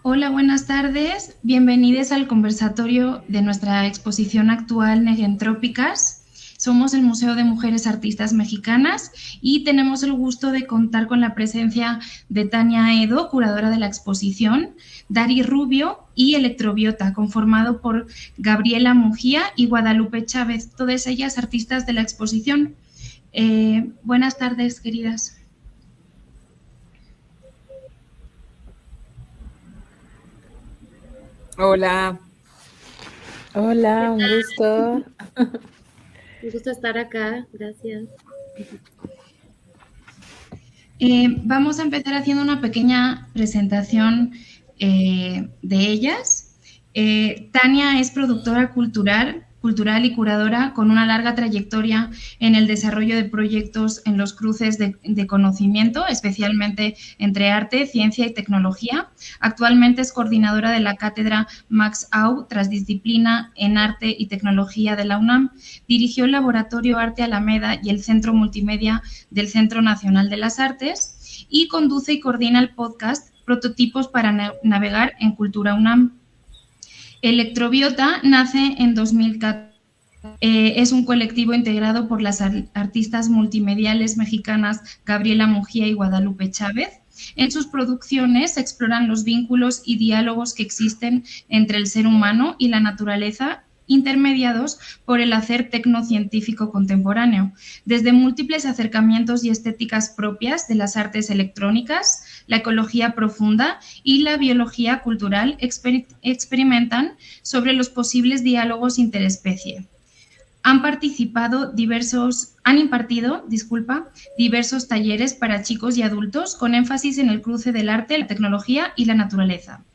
Hola, buenas tardes. Bienvenidos al conversatorio de nuestra exposición actual Negentrópicas. Somos el Museo de Mujeres Artistas Mexicanas y tenemos el gusto de contar con la presencia de Tania Edo, curadora de la exposición, Dari Rubio y Electrobiota, conformado por Gabriela Mujía y Guadalupe Chávez, todas ellas artistas de la exposición. Buenas tardes, queridas. Hola. Hola, un gusto. Un gusto estar acá, gracias. Vamos a empezar haciendo una pequeña presentación de ellas. Tania es productora cultural y curadora con una larga trayectoria en el desarrollo de proyectos en los cruces de conocimiento, especialmente entre arte, ciencia y tecnología. Actualmente es coordinadora de la cátedra Max Au, transdisciplina en arte y tecnología de la UNAM. Dirigió el Laboratorio Arte Alameda y el Centro Multimedia del Centro Nacional de las Artes y conduce y coordina el podcast Prototipos para navegar en Cultura UNAM. Electrobiota nace en 2014. Es un colectivo integrado por las artistas multimediales mexicanas Gabriela Mujía y Guadalupe Chávez. En sus producciones se exploran los vínculos y diálogos que existen entre el ser humano y la naturaleza, intermediados por el hacer tecnocientífico contemporáneo, desde múltiples acercamientos y estéticas propias de las artes electrónicas, la ecología profunda y la biología cultural experimentan sobre los posibles diálogos interespecie. Han impartido diversos talleres para chicos y adultos con énfasis en el cruce del arte, la tecnología y la naturaleza.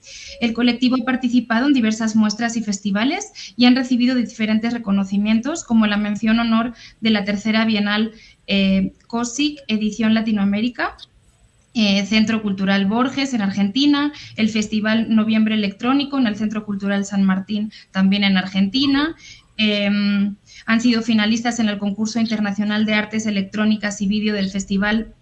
El colectivo ha participado en diversas muestras y festivales y han recibido diferentes reconocimientos, como la mención honor de la tercera Bienal COSIC, edición Latinoamérica, Centro Cultural Borges en Argentina, el Festival Noviembre Electrónico en el Centro Cultural San Martín, también en Argentina. Han sido finalistas en el Concurso Internacional de Artes Electrónicas y Vídeo del Festival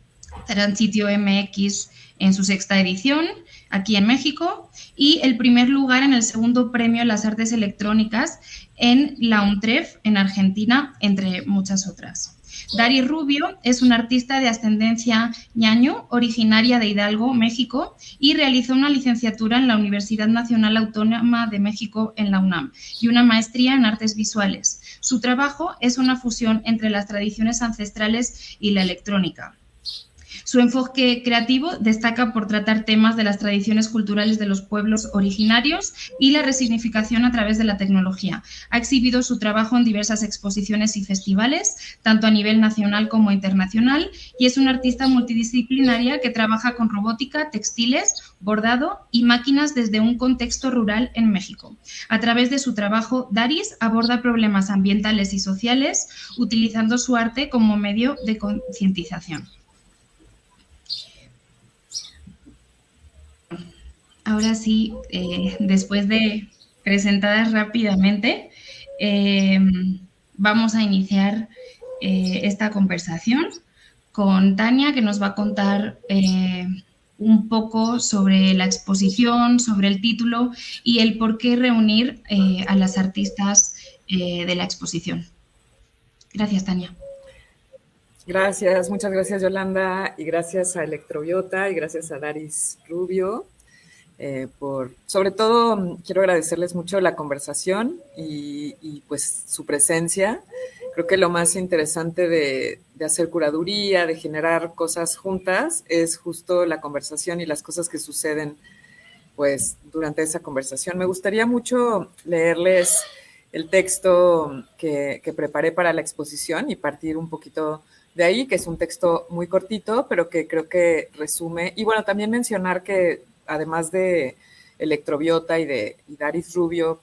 Transitio MX en su 6ª edición, aquí en México, y el primer lugar en el 2º Premio a las Artes Electrónicas en la UNTREF en Argentina, entre muchas otras. Dari Rubio es una artista de ascendencia ñaño, originaria de Hidalgo, México, y realizó una licenciatura en la Universidad Nacional Autónoma de México en la UNAM y una maestría en artes visuales. Su trabajo es una fusión entre las tradiciones ancestrales y la electrónica. Su enfoque creativo destaca por tratar temas de las tradiciones culturales de los pueblos originarios y la resignificación a través de la tecnología. Ha exhibido su trabajo en diversas exposiciones y festivales, tanto a nivel nacional como internacional, y es una artista multidisciplinaria que trabaja con robótica, textiles, bordado y máquinas desde un contexto rural en México. A través de su trabajo, Daris aborda problemas ambientales y sociales, utilizando su arte como medio de concientización. Ahora sí, después de presentadas rápidamente, vamos a iniciar esta conversación con Tania, que nos va a contar un poco sobre la exposición, sobre el título y el por qué reunir a las artistas de la exposición. Gracias, Tania. Gracias, muchas gracias, Yolanda, y gracias a Electrobiota y gracias a Daris Rubio. Sobre todo, quiero agradecerles mucho la conversación y pues su presencia. Creo que lo más interesante de hacer curaduría, de generar cosas juntas, es justo la conversación y las cosas que suceden pues durante esa conversación. Me gustaría mucho leerles el texto que preparé para la exposición y partir un poquito de ahí, que es un texto muy cortito, pero que creo que resume. Y bueno, también mencionar que además de Electrobiota y Daris Rubio,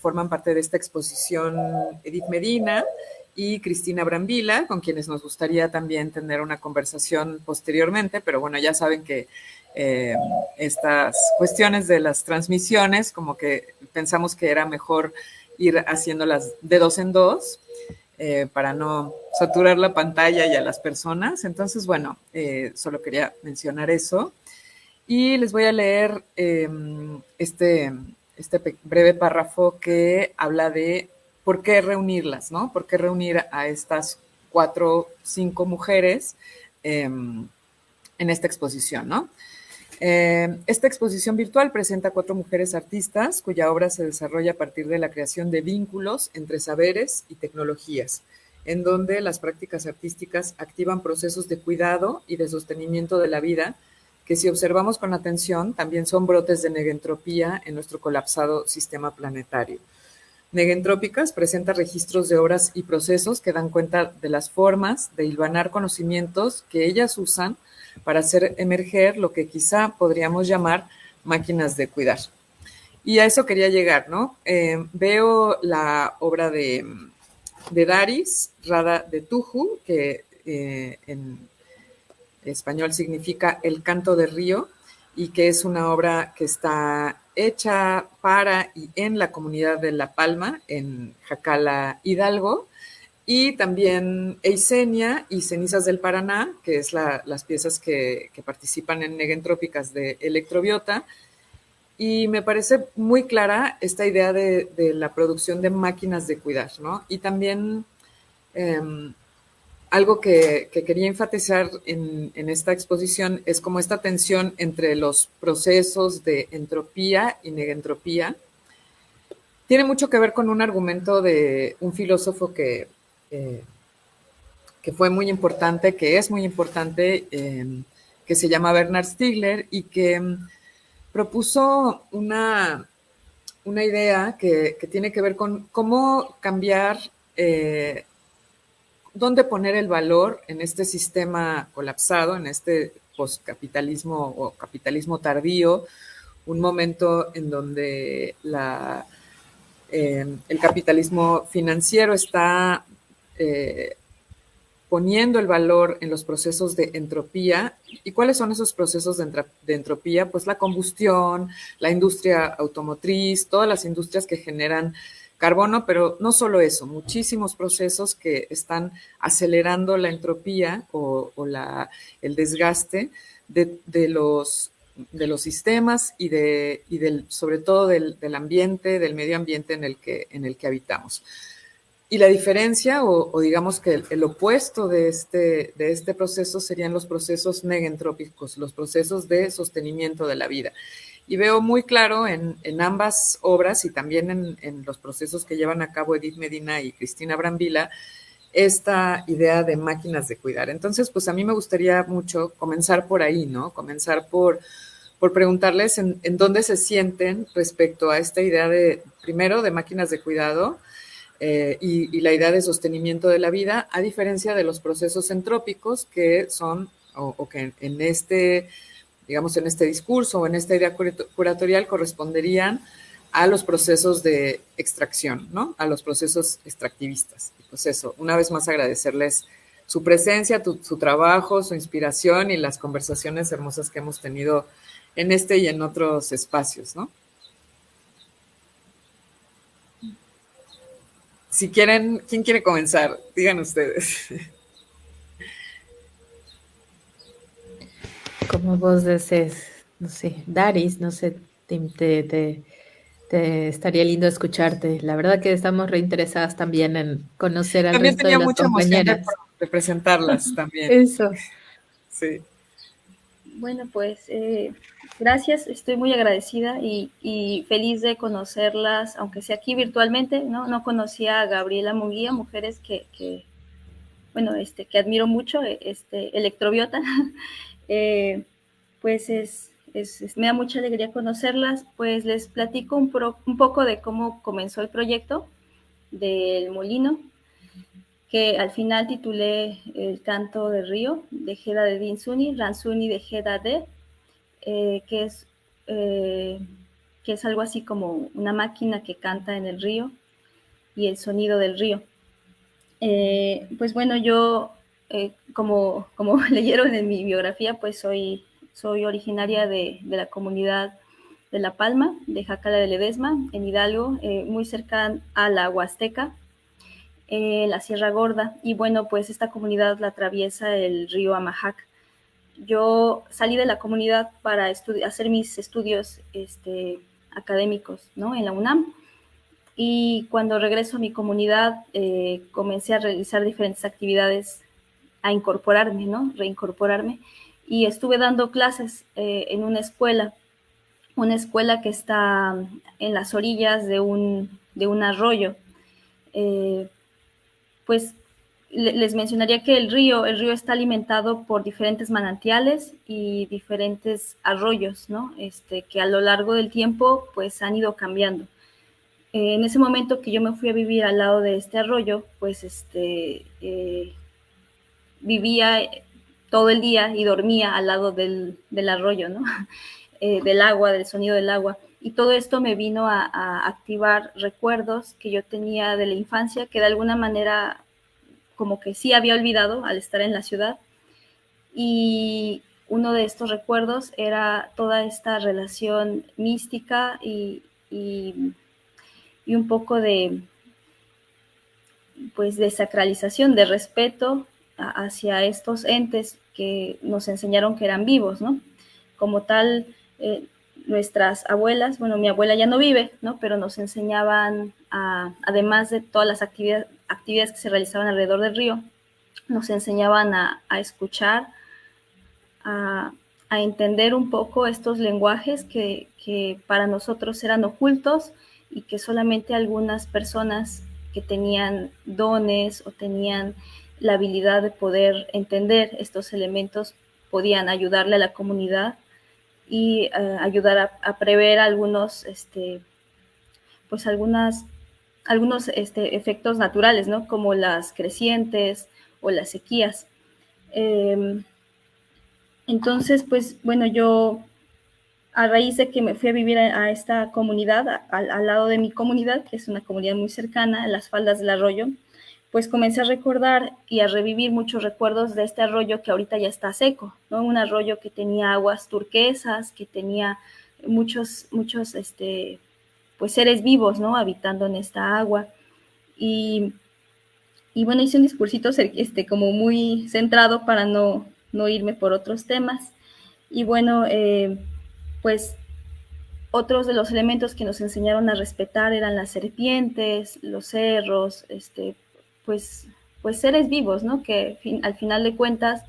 forman parte de esta exposición Edith Medina y Cristina Brambila, con quienes nos gustaría también tener una conversación posteriormente, pero bueno, ya saben que estas cuestiones de las transmisiones, como que pensamos que era mejor ir haciéndolas de 2 en 2, para no saturar la pantalla y a las personas. Entonces, bueno, solo quería mencionar eso. Y les voy a leer este breve párrafo que habla de por qué reunirlas, ¿no? Por qué reunir a estas 4, 5 mujeres en esta exposición, ¿no? Esta exposición virtual presenta 4 mujeres artistas cuya obra se desarrolla a partir de la creación de vínculos entre saberes y tecnologías, en donde las prácticas artísticas activan procesos de cuidado y de sostenimiento de la vida que, si observamos con atención, también son brotes de negentropía en nuestro colapsado sistema planetario. Negentrópicas presenta registros de obras y procesos que dan cuenta de las formas de hilvanar conocimientos que ellas usan para hacer emerger lo que quizá podríamos llamar máquinas de cuidar. Y a eso quería llegar, ¿no? Veo la obra de Daris, Rada de Tuju, que en español significa El canto de río, y que es una obra que está hecha para y en la comunidad de La Palma, en Jacala, Hidalgo, y también Eisenia y Cenizas del Paraná, que es las piezas que participan en Negentrópicas de Electrobiota. Y me parece muy clara esta idea de la producción de máquinas de cuidar, ¿no? Y también algo que quería enfatizar en esta exposición es como esta tensión entre los procesos de entropía y negentropía. Tiene mucho que ver con un argumento de un filósofo que fue muy importante, que es muy importante, que se llama Bernard Stiegler, y que propuso una idea que tiene que ver con cómo cambiar, dónde poner el valor en este sistema colapsado, en este postcapitalismo o capitalismo tardío, un momento en donde el capitalismo financiero está poniendo el valor en los procesos de entropía. ¿Y cuáles son esos procesos de entropía? Pues la combustión, la industria automotriz, todas las industrias que generan carbono, pero no solo eso, muchísimos procesos que están acelerando la entropía o el desgaste de los sistemas y sobre todo del ambiente, del medio ambiente en el que habitamos. Y la diferencia, o digamos que el opuesto de este proceso serían los procesos negentrópicos, los procesos de sostenimiento de la vida. Y veo muy claro en ambas obras y también en los procesos que llevan a cabo Edith Medina y Cristina Brambila, esta idea de máquinas de cuidar. Entonces, pues a mí me gustaría mucho comenzar por ahí, ¿no? Comenzar por preguntarles en dónde se sienten respecto a esta idea primero, de máquinas de cuidado, y la idea de sostenimiento de la vida, a diferencia de los procesos entrópicos que son, o que en este discurso o en esta idea curatorial corresponderían a los procesos de extracción, ¿no? A los procesos extractivistas. Y pues eso, una vez más agradecerles su presencia, su trabajo, su inspiración y las conversaciones hermosas que hemos tenido en este y en otros espacios, ¿no? Si quieren, ¿quién quiere comenzar? Digan ustedes. Como vos desees, no sé, Daris, no sé, te estaría lindo escucharte. La verdad que estamos reinteresadas también en conocer al También resto de tenía las mucha emoción compañeras. de presentarlas también. Eso. Sí. Bueno, pues gracias, estoy muy agradecida y feliz de conocerlas, aunque sea aquí virtualmente, ¿no? No conocía a Gabriela Munguía, mujeres que admiro mucho, Electrobiota. Pues me da mucha alegría conocerlas. Pues les platico un poco de cómo comenzó el proyecto del molino, que al final titulé El canto del río, de Geda de Dinsuni, Ransuni de Geda de, que es algo así como una máquina que canta en el río y el sonido del río. Pues bueno, yo, como leyeron en mi biografía, pues soy originaria de la comunidad de La Palma, de Jacala de Ledesma, en Hidalgo, muy cerca a la Huasteca, la Sierra Gorda. Y bueno, pues esta comunidad la atraviesa el río Amajac. yo salí de la comunidad para hacer mis estudios académicos, ¿no? En la UNAM. Y cuando regreso a mi comunidad, comencé a realizar diferentes actividades, a incorporarme, ¿no? Reincorporarme. Y estuve dando clases en una escuela que está en las orillas de un arroyo. Pues les mencionaría que el río está alimentado por diferentes manantiales y diferentes arroyos, ¿no? Que a lo largo del tiempo pues han ido cambiando. En ese momento que yo me fui a vivir al lado de este arroyo, pues vivía todo el día y dormía al lado del arroyo, ¿no? Del agua, del sonido del agua. Y todo esto me vino a activar recuerdos que yo tenía de la infancia, que de alguna manera como que sí había olvidado al estar en la ciudad. Y uno de estos recuerdos era toda esta relación mística y un poco de, pues, de sacralización, de respeto hacia estos entes que nos enseñaron que eran vivos, ¿no? Como tal, nuestras abuelas, bueno, mi abuela ya no vive, ¿no? Pero nos enseñaban, además de todas las actividades que se realizaban alrededor del río, nos enseñaban a escuchar, a entender un poco estos lenguajes que para nosotros eran ocultos y que solamente algunas personas que tenían dones o tenían la habilidad de poder entender estos elementos podían ayudarle a la comunidad y ayudar a prever algunos, pues algunos efectos naturales, ¿no? Como las crecientes o las sequías. Entonces, pues bueno, yo a raíz de que me fui a vivir a esta comunidad, al lado de mi comunidad, que es una comunidad muy cercana, en las faldas del arroyo, pues comencé a recordar y a revivir muchos recuerdos de este arroyo que ahorita ya está seco, ¿no? Un arroyo que tenía aguas turquesas, que tenía muchos, pues seres vivos, ¿no? Habitando en esta agua. Y bueno, hice un discursito como muy centrado para no irme por otros temas. Y bueno, pues otros de los elementos que nos enseñaron a respetar eran las serpientes, los cerros, pues seres vivos, ¿no? Que al final de cuentas,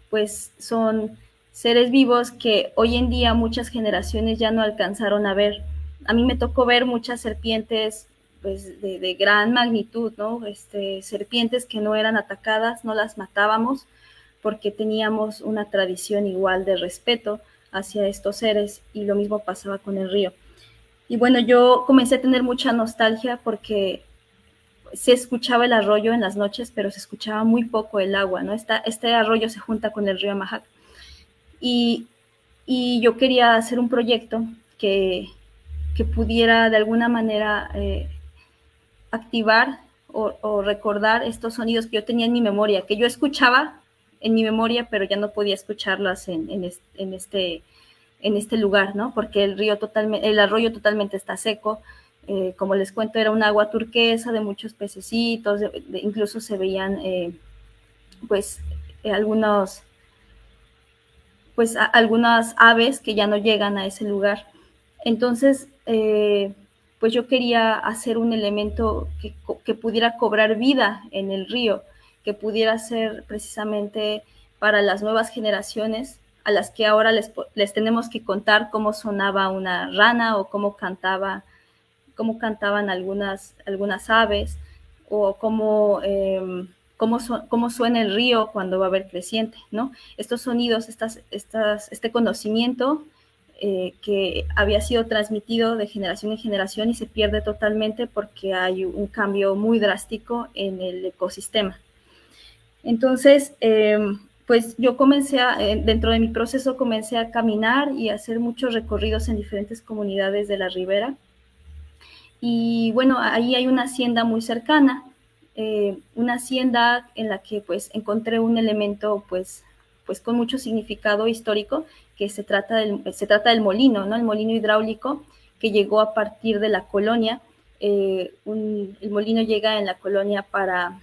pues son seres vivos que hoy en día muchas generaciones ya no alcanzaron a ver. A mí me tocó ver muchas serpientes, pues de gran magnitud, ¿no? Serpientes que no eran atacadas, no las matábamos, porque teníamos una tradición igual de respeto hacia estos seres, y lo mismo pasaba con el río. Y bueno, yo comencé a tener mucha nostalgia porque se escuchaba el arroyo en las noches, pero se escuchaba muy poco el agua, ¿no? Este arroyo se junta con el río Amajac. Y yo quería hacer un proyecto que pudiera de alguna manera activar o recordar estos sonidos que yo tenía en mi memoria, que yo escuchaba en mi memoria, pero ya no podía escucharlas en este lugar, ¿no? Porque el arroyo totalmente está seco. Como les cuento, era un agua turquesa de muchos pececitos, incluso se veían algunas aves que ya no llegan a ese lugar. Entonces, pues yo quería hacer un elemento que pudiera cobrar vida en el río, que pudiera ser precisamente para las nuevas generaciones, a las que ahora les tenemos que contar cómo sonaba una rana o cómo cantaban algunas aves, o cómo suena el río cuando va a haber creciente, ¿no? Estos sonidos, este conocimiento que había sido transmitido de generación en generación y se pierde totalmente porque hay un cambio muy drástico en el ecosistema. Entonces, pues yo dentro de mi proceso comencé a caminar y a hacer muchos recorridos en diferentes comunidades de la ribera. Y bueno, ahí hay una hacienda muy cercana, una hacienda en la que pues encontré un elemento pues con mucho significado histórico, que se trata del molino, ¿no? El molino hidráulico que llegó a partir de la colonia. El molino llega en la colonia para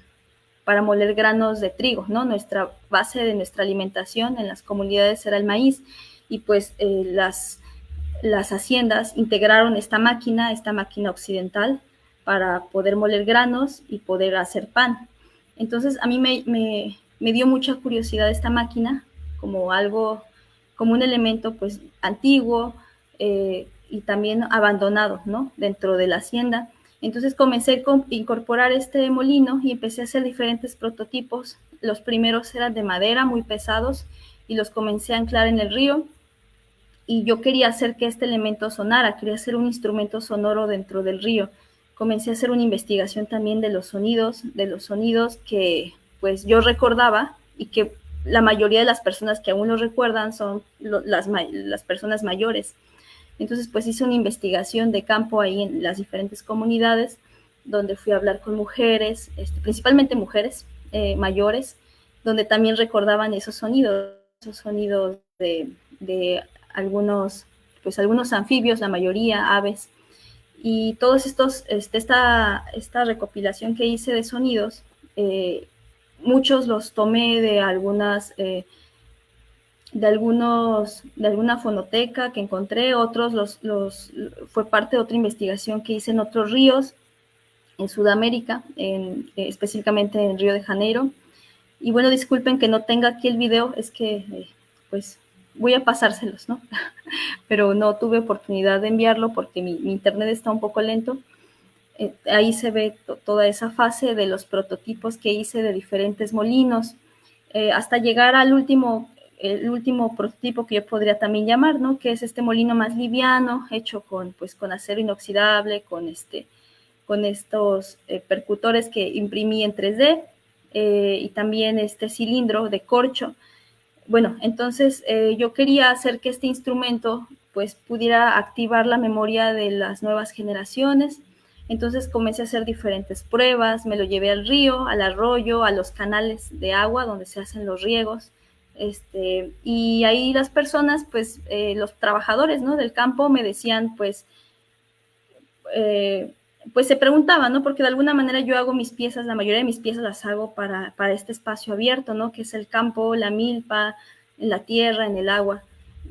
para moler granos de trigo, ¿no? Nuestra base de nuestra alimentación en las comunidades era el maíz, y pues las haciendas integraron esta máquina occidental, para poder moler granos y poder hacer pan. Entonces a mí me dio mucha curiosidad esta máquina, como un elemento pues antiguo, y también abandonado, ¿no? Dentro de la hacienda. Entonces comencé a incorporar este molino y empecé a hacer diferentes prototipos. Los primeros eran de madera, muy pesados, y los comencé a anclar en el río. Y yo quería hacer que este elemento sonara, quería hacer un instrumento sonoro dentro del río. Comencé a hacer una investigación también de los sonidos que pues yo recordaba, y que la mayoría de las personas que aún lo recuerdan son las personas mayores. Entonces pues hice una investigación de campo ahí en las diferentes comunidades, donde fui a hablar con mujeres, principalmente mujeres mayores, donde también recordaban esos sonidos de algunos anfibios, la mayoría aves. Y todos estos, esta recopilación que hice de sonidos, muchos los tomé de alguna fonoteca que encontré, otros fue parte de otra investigación que hice en otros ríos en Sudamérica, específicamente en Río de Janeiro. Y bueno, disculpen que no tenga aquí el video, es que pues voy a pasárselos, ¿no? Pero no tuve oportunidad de enviarlo porque mi internet está un poco lento. Ahí se ve toda esa fase de los prototipos que hice de diferentes molinos, hasta llegar al el último prototipo que yo podría también llamar, ¿no? Que es este molino más liviano, hecho con acero inoxidable, con estos percutores que imprimí en 3D, y también este cilindro de corcho. Bueno, entonces yo quería hacer que este instrumento pues pudiera activar la memoria de las nuevas generaciones. Entonces comencé a hacer diferentes pruebas, me lo llevé al río, al arroyo, a los canales de agua donde se hacen los riegos, y ahí las personas, pues los trabajadores, ¿no?, del campo me decían, pues se preguntaban, ¿no?, porque de alguna manera yo hago mis piezas, la mayoría de mis piezas las hago para este espacio abierto, ¿no?, que es el campo, la milpa, en la tierra, en el agua.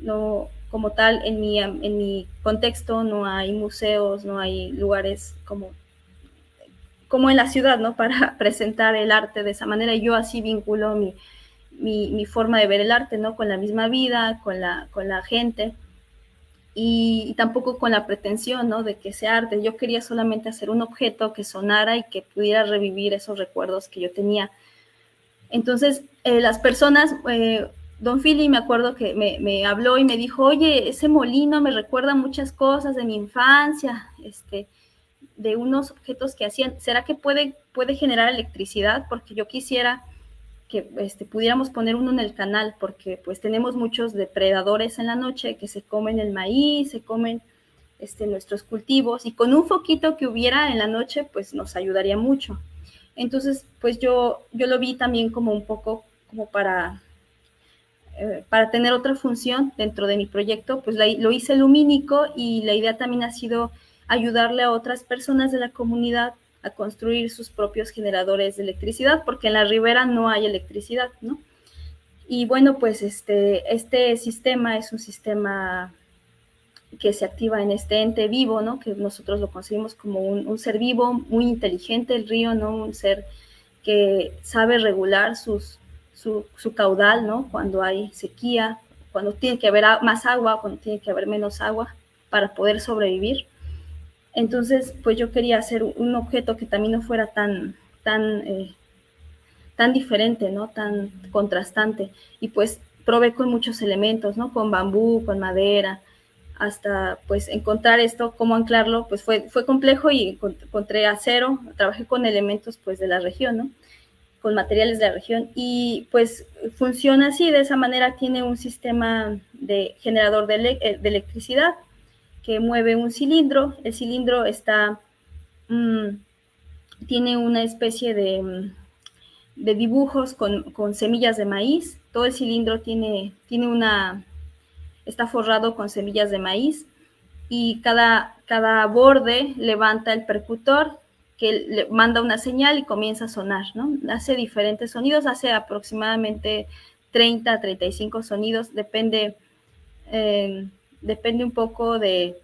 No, como tal, en mi contexto no hay museos, no hay lugares como en la ciudad, ¿no?, para presentar el arte de esa manera. Y yo así vinculo mi forma de ver el arte, ¿no?, con la misma vida, con la gente, y tampoco con la pretensión, ¿no?, de que sea arte. Yo quería solamente hacer un objeto que sonara y que pudiera revivir esos recuerdos que yo tenía. Entonces, las personas, don Philly, me acuerdo que me habló y me dijo, oye, ese molino me recuerda muchas cosas de mi infancia, de unos objetos que hacían. ¿Será que puede generar electricidad? Porque yo quisiera que pudiéramos poner uno en el canal, porque pues tenemos muchos depredadores en la noche que se comen el maíz, se comen nuestros cultivos, y con un foquito que hubiera en la noche pues nos ayudaría mucho. Entonces pues yo lo vi también como un poco como para tener otra función dentro de mi proyecto. Pues lo hice lumínico, y la idea también ha sido ayudarle a otras personas de la comunidad a construir sus propios generadores de electricidad, porque en la ribera no hay electricidad, ¿no? Y bueno, pues este sistema es un sistema que se activa en este ente vivo, ¿no?, que nosotros lo concebimos como un ser vivo, muy inteligente, el río, ¿no?, un ser que sabe regular su caudal, ¿no?, cuando hay sequía, cuando tiene que haber más agua, cuando tiene que haber menos agua, para poder sobrevivir. Entonces, pues yo quería hacer un objeto que también no fuera tan diferente, ¿no?, tan contrastante. Y pues probé con muchos elementos, ¿no?, con bambú, con madera, hasta pues encontrar esto, cómo anclarlo, pues fue complejo, y encontré acero, trabajé con elementos pues de la región, ¿no?, con materiales de la región, y pues funciona así, de esa manera. Tiene un sistema de generador de electricidad que mueve un cilindro. El cilindro tiene una especie de dibujos con semillas de maíz. Todo el cilindro está forrado con semillas de maíz, y cada borde levanta el percutor, que le manda una señal y comienza a sonar, ¿no? Hace diferentes sonidos, hace aproximadamente 30 a 35 sonidos, depende un poco del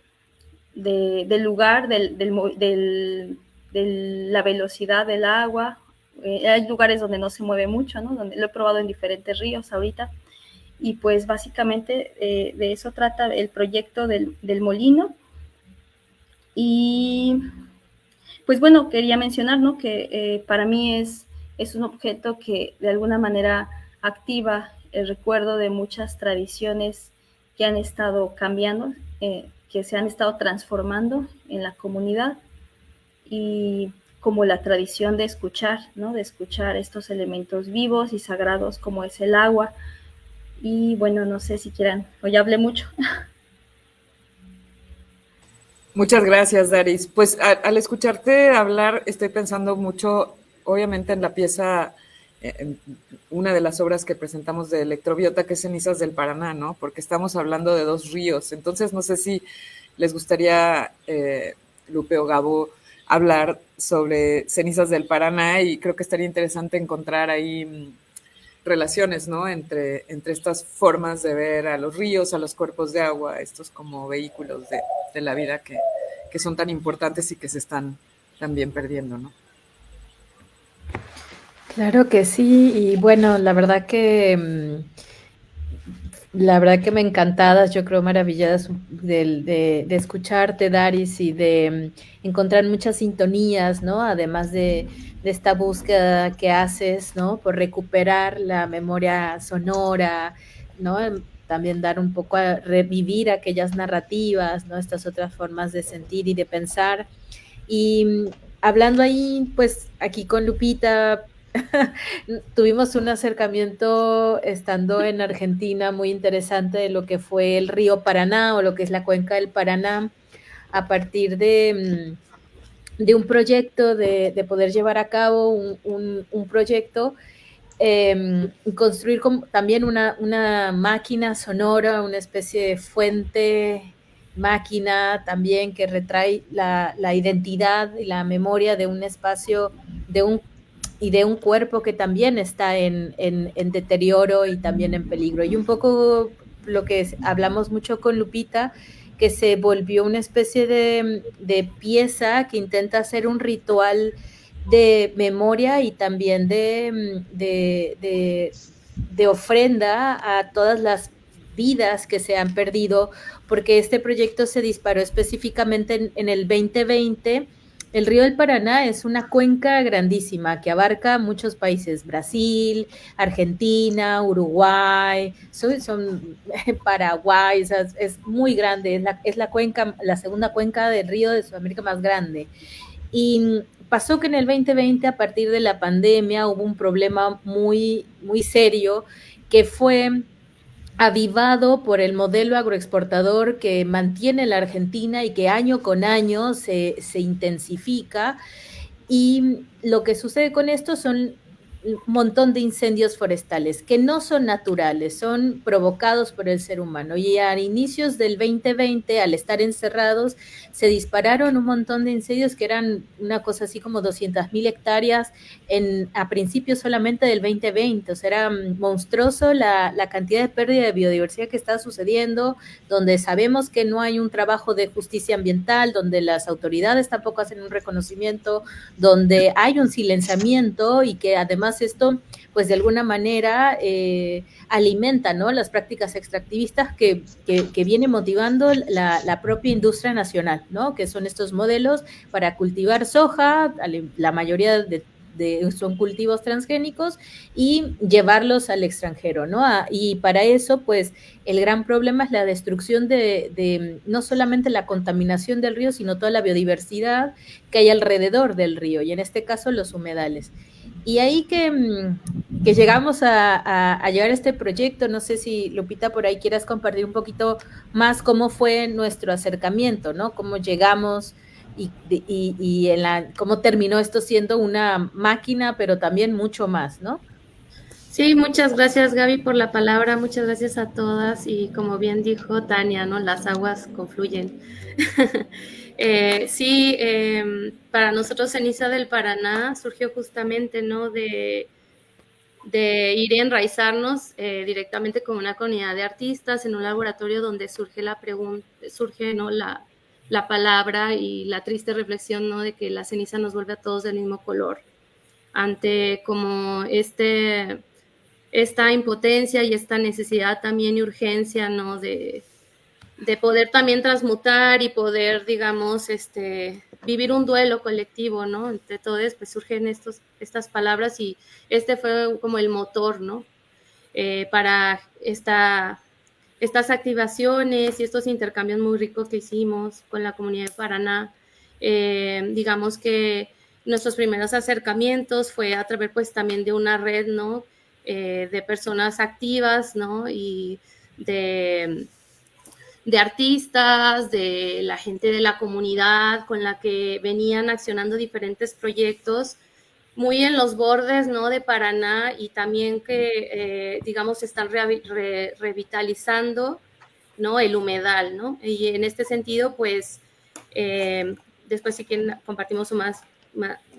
lugar, de la velocidad del agua. Hay lugares donde no se mueve mucho, ¿no? Donde lo he probado en diferentes ríos ahorita. Y pues básicamente de eso trata el proyecto del molino. Y pues bueno, quería mencionar, ¿no?, que para mí es un objeto que de alguna manera activa el recuerdo de muchas tradiciones que han estado cambiando, que se han estado transformando en la comunidad, y como la tradición de escuchar, ¿no?, de escuchar estos elementos vivos y sagrados como es el agua. Y bueno, no sé si quieran, o ya hablé mucho. Muchas gracias, Daris. Pues al escucharte hablar, estoy pensando mucho, obviamente, en la pieza, en una de las obras que presentamos de Electrobiota, que es Cenizas del Paraná, ¿no? Porque estamos hablando de dos ríos. Entonces, no sé si les gustaría, Lupe o Gabo, hablar sobre Cenizas del Paraná, y creo que estaría interesante encontrar ahí relaciones, ¿no? Entre estas formas de ver a los ríos, a los cuerpos de agua, estos como vehículos de la vida que son tan importantes y que se están también perdiendo, ¿no? Claro que sí, y bueno, la verdad que me encantadas, yo creo maravilladas de escucharte, Daris, y de encontrar muchas sintonías, ¿no? Además de esta búsqueda que haces, ¿no? Por recuperar la memoria sonora, ¿no? También dar un poco a revivir aquellas narrativas, ¿no? Estas otras formas de sentir y de pensar. Y hablando ahí, pues aquí con Lupita, tuvimos un acercamiento estando en Argentina muy interesante de lo que fue el río Paraná o lo que es la cuenca del Paraná, a partir de un proyecto de poder llevar a cabo un proyecto, construir también una máquina sonora, una especie de fuente máquina también que retrae la identidad y la memoria de un espacio, de un cuerpo que también está en deterioro y también en peligro. Y un poco lo que hablamos mucho con Lupita, que se volvió una especie de pieza que intenta hacer un ritual de memoria y también de ofrenda a todas las vidas que se han perdido, porque este proyecto se disparó específicamente en el 2020. El río del Paraná es una cuenca grandísima que abarca muchos países: Brasil, Argentina, Uruguay, son Paraguay, o sea, es muy grande, es la cuenca, la segunda cuenca del río de Sudamérica más grande. Y pasó que en el 2020, a partir de la pandemia, hubo un problema muy, muy serio, que fue avivado por el modelo agroexportador que mantiene la Argentina y que año con año se intensifica. Y lo que sucede con esto son un montón de incendios forestales que no son naturales, son provocados por el ser humano. Y a inicios del 2020, al estar encerrados, se dispararon un montón de incendios que eran una cosa así como 200.000 hectáreas a principios solamente del 2020. O sea, era monstruoso la cantidad de pérdida de biodiversidad que está sucediendo, donde sabemos que no hay un trabajo de justicia ambiental, donde las autoridades tampoco hacen un reconocimiento, donde hay un silenciamiento, y que además esto, pues de alguna manera alimenta, ¿no?, las prácticas extractivistas que viene motivando la propia industria nacional, ¿no?, que son estos modelos para cultivar soja, la mayoría son cultivos transgénicos, y llevarlos al extranjero, ¿no? Y para eso, pues, el gran problema es la destrucción de no solamente la contaminación del río, sino toda la biodiversidad que hay alrededor del río, y en este caso los humedales. Y ahí que llegamos a llevar este proyecto. No sé si, Lupita, por ahí quieras compartir un poquito más cómo fue nuestro acercamiento, ¿no? Cómo llegamos y cómo terminó esto siendo una máquina, pero también mucho más, ¿no? Sí, muchas gracias, Gaby, por la palabra. Muchas gracias a todas. Y como bien dijo Tania, ¿no?, las aguas confluyen. Sí, para nosotros Ceniza del Paraná surgió justamente, ¿no? De ir a enraizarnos directamente con una comunidad de artistas en un laboratorio donde surge la pregunta, surge, ¿no? la palabra y la triste reflexión, ¿no? De que la ceniza nos vuelve a todos del mismo color ante como esta impotencia y esta necesidad también y urgencia, ¿no? De poder también transmutar y poder, digamos, vivir un duelo colectivo, ¿no? Entre todos, pues surgen estas palabras y fue como el motor, ¿no? Para estas activaciones y estos intercambios muy ricos que hicimos con la comunidad de Paraná. Digamos que nuestros primeros acercamientos fue a través, pues, también de una red, ¿no? De personas activas, ¿no? Y de artistas, de la gente de la comunidad con la que venían accionando diferentes proyectos muy en los bordes, ¿no? De Paraná y también que, digamos, están revitalizando, ¿no? El humedal, ¿no? Y en este sentido, pues, después si quieren compartimos más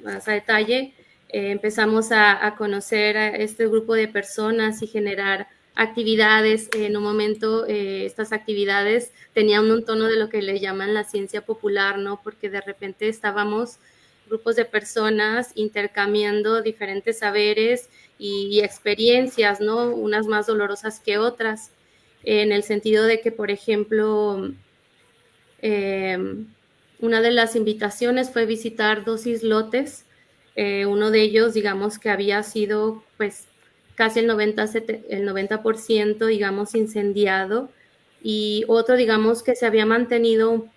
a detalle, empezamos a conocer a este grupo de personas y generar actividades. En un momento estas actividades tenían un tono de lo que le llaman la ciencia popular, ¿no? Porque de repente estábamos grupos de personas intercambiando diferentes saberes y experiencias, ¿no? Unas más dolorosas que otras, en el sentido de que, por ejemplo, una de las invitaciones fue visitar 2 islotes. Uno de ellos, digamos, que había sido, pues, casi el 90%, digamos, incendiado, y otro, digamos, que se había mantenido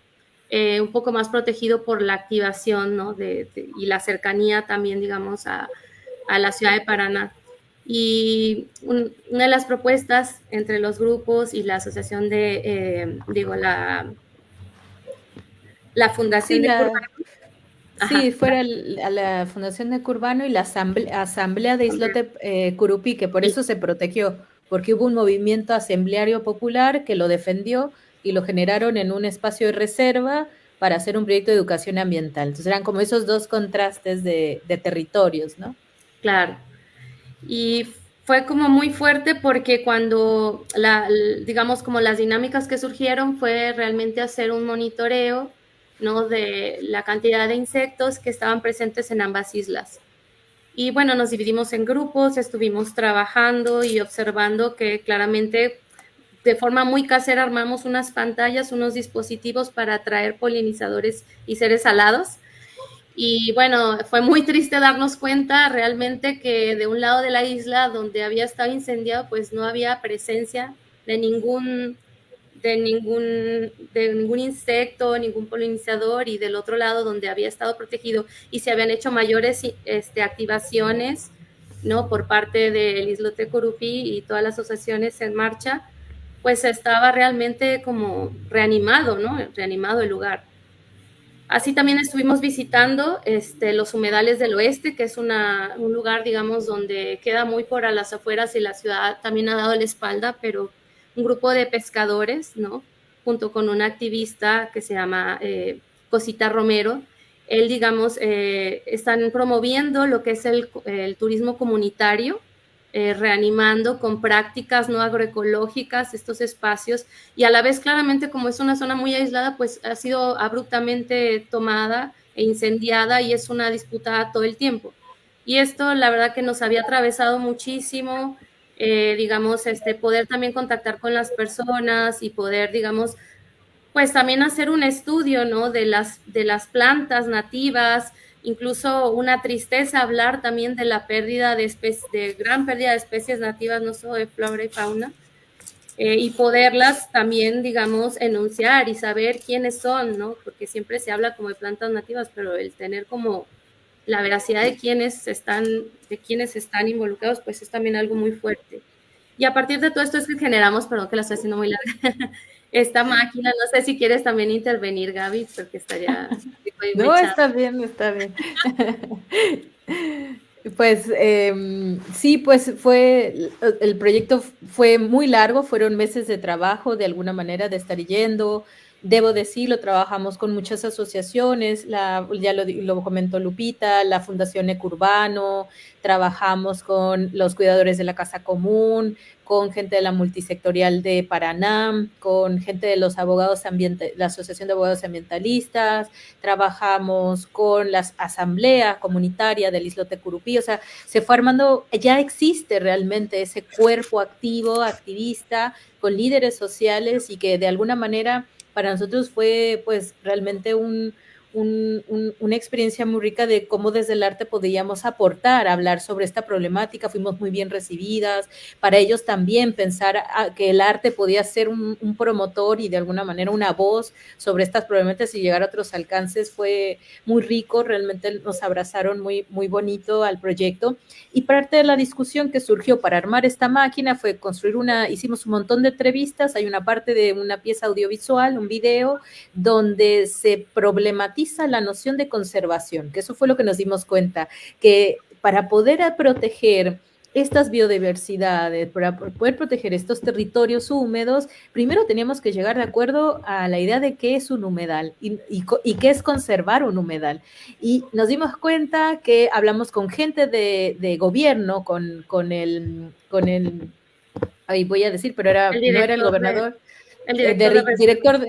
un poco más protegido por la activación, ¿no? Y la cercanía también, digamos, a la ciudad de Paraná. Y una de las propuestas entre los grupos y la asociación la Fundación de Curbano. Sí, fuera a la Fundación de Curbano y la Asamblea de Islote Curupí, que por eso se protegió, porque hubo un movimiento asambleario popular que lo defendió y lo generaron en un espacio de reserva para hacer un proyecto de educación ambiental. Entonces eran como esos dos contrastes de territorios, ¿no? Claro. Y fue como muy fuerte porque cuando, digamos, como las dinámicas que surgieron fue realmente hacer un monitoreo, ¿no? De la cantidad de insectos que estaban presentes en ambas islas. Y bueno, nos dividimos en grupos, estuvimos trabajando y observando que claramente de forma muy casera armamos unas pantallas, unos dispositivos para atraer polinizadores y seres alados. Y bueno, fue muy triste darnos cuenta realmente que de un lado de la isla donde había estado incendiado, pues no había presencia de ningún insecto, ningún polinizador, y del otro lado donde había estado protegido y se habían hecho mayores activaciones, ¿no? Por parte del Islote Curupí y todas las asociaciones en marcha, pues estaba realmente como reanimado, ¿no? Reanimado el lugar. Así también estuvimos visitando los humedales del oeste, que es un lugar, digamos, donde queda muy por a las afueras y la ciudad también ha dado la espalda, pero un grupo de pescadores, ¿no? Junto con un activista que se llama Cosita Romero, él, digamos, están promoviendo lo que es el turismo comunitario, reanimando con prácticas no agroecológicas estos espacios, y a la vez claramente como es una zona muy aislada, pues ha sido abruptamente tomada e incendiada y es una disputa todo el tiempo. Y esto la verdad que nos había atravesado muchísimo, digamos, poder también contactar con las personas y poder, digamos, pues también hacer un estudio, ¿no? De las plantas nativas, incluso una tristeza hablar también de la pérdida de gran pérdida de especies nativas, no solo de flora y fauna, y poderlas también, digamos, enunciar y saber quiénes son, ¿no? Porque siempre se habla como de plantas nativas, pero el tener como la veracidad de quienes están involucrados, pues es también algo muy fuerte. Y a partir de todo esto es que generamos, perdón que la estoy haciendo muy larga, esta máquina. No sé si quieres también intervenir, Gaby, porque estaría... No, está bien, está bien. Pues sí, pues el proyecto fue muy largo, fueron meses de trabajo, de alguna manera, de estar yendo, Debo decirlo, trabajamos con muchas asociaciones, ya lo comentó Lupita, la Fundación Ecurbano, trabajamos con los cuidadores de la Casa Común, con gente de la multisectorial de Paraná, con gente de los abogados la Asociación de Abogados Ambientalistas, trabajamos con la asamblea comunitaria del Islote Curupí, o sea, se fue armando, ya existe realmente ese cuerpo activo, activista, con líderes sociales y que de alguna manera para nosotros fue pues realmente una experiencia muy rica de cómo desde el arte podíamos aportar, hablar sobre esta problemática, fuimos muy bien recibidas, para ellos también pensar que el arte podía ser un promotor y de alguna manera una voz sobre estas problemáticas y llegar a otros alcances fue muy rico, realmente nos abrazaron muy, muy bonito al proyecto y parte de la discusión que surgió para armar esta máquina fue construir hicimos un montón de entrevistas, hay una parte de una pieza audiovisual, un video, donde se problematiza la noción de conservación, que eso fue lo que nos dimos cuenta, que para poder proteger estas biodiversidades, para poder proteger estos territorios húmedos, primero teníamos que llegar de acuerdo a la idea de qué es un humedal y qué es conservar un humedal. Y nos dimos cuenta que hablamos con gente de gobierno, con el, ahí voy a decir, pero no era el gobernador, director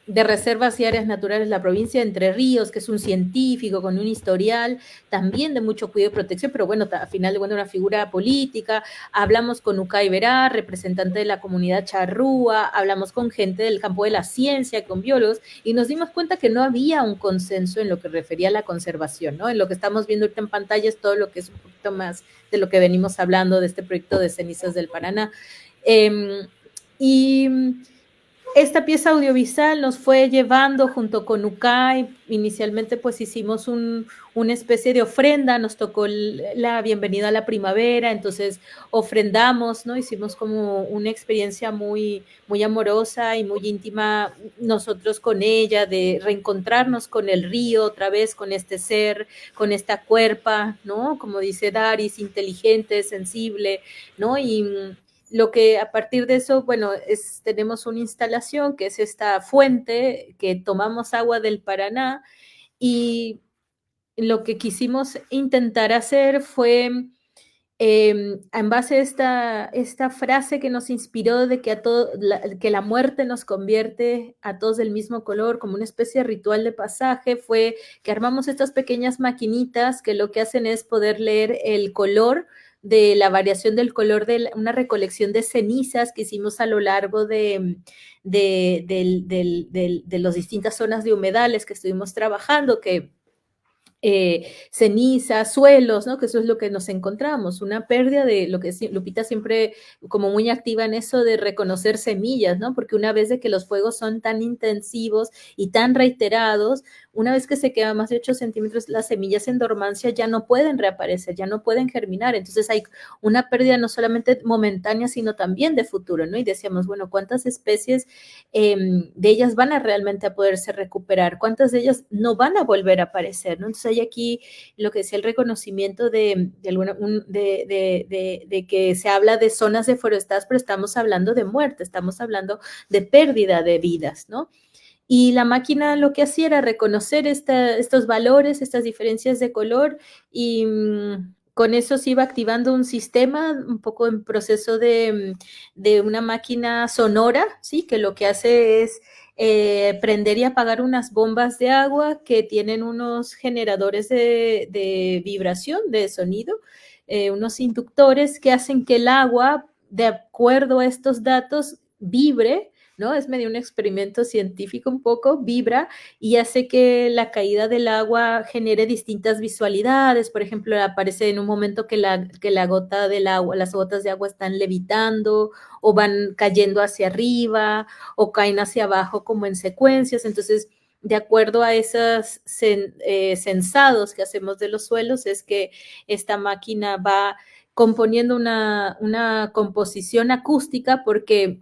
de Reservas y Áreas Naturales de la provincia de Entre Ríos, que es un científico con un historial también de mucho cuidado y protección, pero bueno, al final de cuentas una figura política. Hablamos con Ucay Verá, representante de la comunidad charrúa, hablamos con gente del campo de la ciencia, con biólogos, y nos dimos cuenta que no había un consenso en lo que refería a la conservación, ¿no? En lo que estamos viendo ahorita en pantalla es todo lo que es un poquito más de lo que venimos hablando de este proyecto de Cenizas del Paraná. Y esta pieza audiovisual nos fue llevando junto con UCAI, inicialmente pues hicimos una especie de ofrenda, nos tocó la bienvenida a la primavera, entonces ofrendamos, ¿no? Hicimos como una experiencia muy, muy amorosa y muy íntima nosotros con ella, de reencontrarnos con el río otra vez, con este ser, con esta cuerpa, ¿no? Como dice Daris, inteligente, sensible, ¿no? Y lo que a partir de eso, bueno, tenemos una instalación que es esta fuente que tomamos agua del Paraná y lo que quisimos intentar hacer fue, en base a esta frase que nos inspiró de que, que la muerte nos convierte a todos del mismo color, como una especie de ritual de pasaje, fue que armamos estas pequeñas maquinitas que lo que hacen es poder leer el color de la variación del color de una recolección de cenizas que hicimos a lo largo de las distintas zonas de humedales que estuvimos trabajando, que cenizas, suelos, ¿no? Que eso es lo que nos encontramos, una pérdida de lo que Lupita siempre como muy activa en eso de reconocer semillas, ¿no? Porque una vez de que los fuegos son tan intensivos y tan reiterados, una vez que se queda más de 8 centímetros, las semillas en dormancia ya no pueden reaparecer, ya no pueden germinar, entonces hay una pérdida no solamente momentánea, sino también de futuro, ¿no? Y decíamos, bueno, ¿cuántas especies de ellas van a realmente a poderse recuperar? ¿Cuántas de ellas no van a volver a aparecer, ¿no? Entonces hay aquí lo que decía el reconocimiento de que se habla de zonas deforestadas, pero estamos hablando de muerte, estamos hablando de pérdida de vidas, ¿no? Y la máquina lo que hacía era reconocer estos valores, estas diferencias de color y con eso se iba activando un sistema un poco en proceso de una máquina sonora, ¿sí? Que lo que hace es prender y apagar unas bombas de agua que tienen unos generadores de vibración, de sonido, unos inductores que hacen que el agua, de acuerdo a estos datos, vibre, ¿no? Es medio un experimento científico un poco, vibra y hace que la caída del agua genere distintas visualidades. Por ejemplo, aparece en un momento que la gota del agua, las gotas de agua están levitando o van cayendo hacia arriba o caen hacia abajo como en secuencias. Entonces, de acuerdo a esos censados que hacemos de los suelos, es que esta máquina va componiendo una composición acústica porque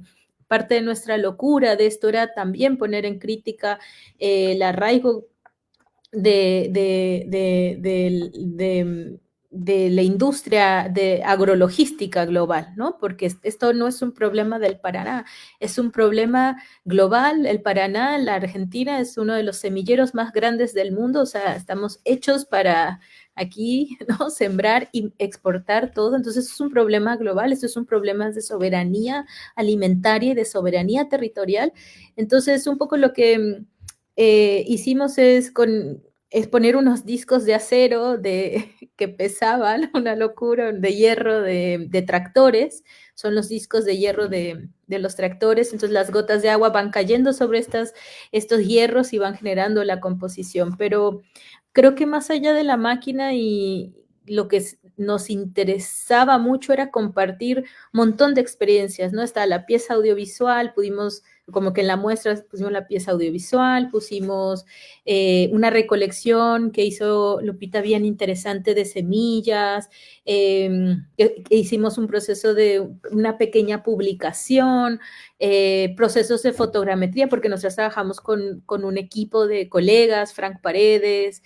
parte de nuestra locura de esto era también poner en crítica el arraigo de de la industria de agrologística global, ¿no? Porque esto no es un problema del Paraná, es un problema global. El Paraná, la Argentina, es uno de los semilleros más grandes del mundo, o sea, estamos hechos para aquí, ¿no? Sembrar y exportar todo, entonces es un problema global, esto es un problema de soberanía alimentaria y de soberanía territorial. Entonces, un poco lo que hicimos es poner unos discos de acero que pesaban, una locura, de hierro de tractores, son los discos de hierro de los tractores, entonces las gotas de agua van cayendo sobre estos hierros y van generando la composición, pero creo que más allá de la máquina y lo que nos interesaba mucho era compartir un montón de experiencias, ¿no? Está la pieza audiovisual, pudimos, como que en la muestra pusimos la pieza audiovisual, pusimos una recolección que hizo Lupita bien interesante de semillas, que hicimos un proceso de una pequeña publicación, procesos de fotogrametría, porque nosotros trabajamos con un equipo de colegas, Frank Paredes,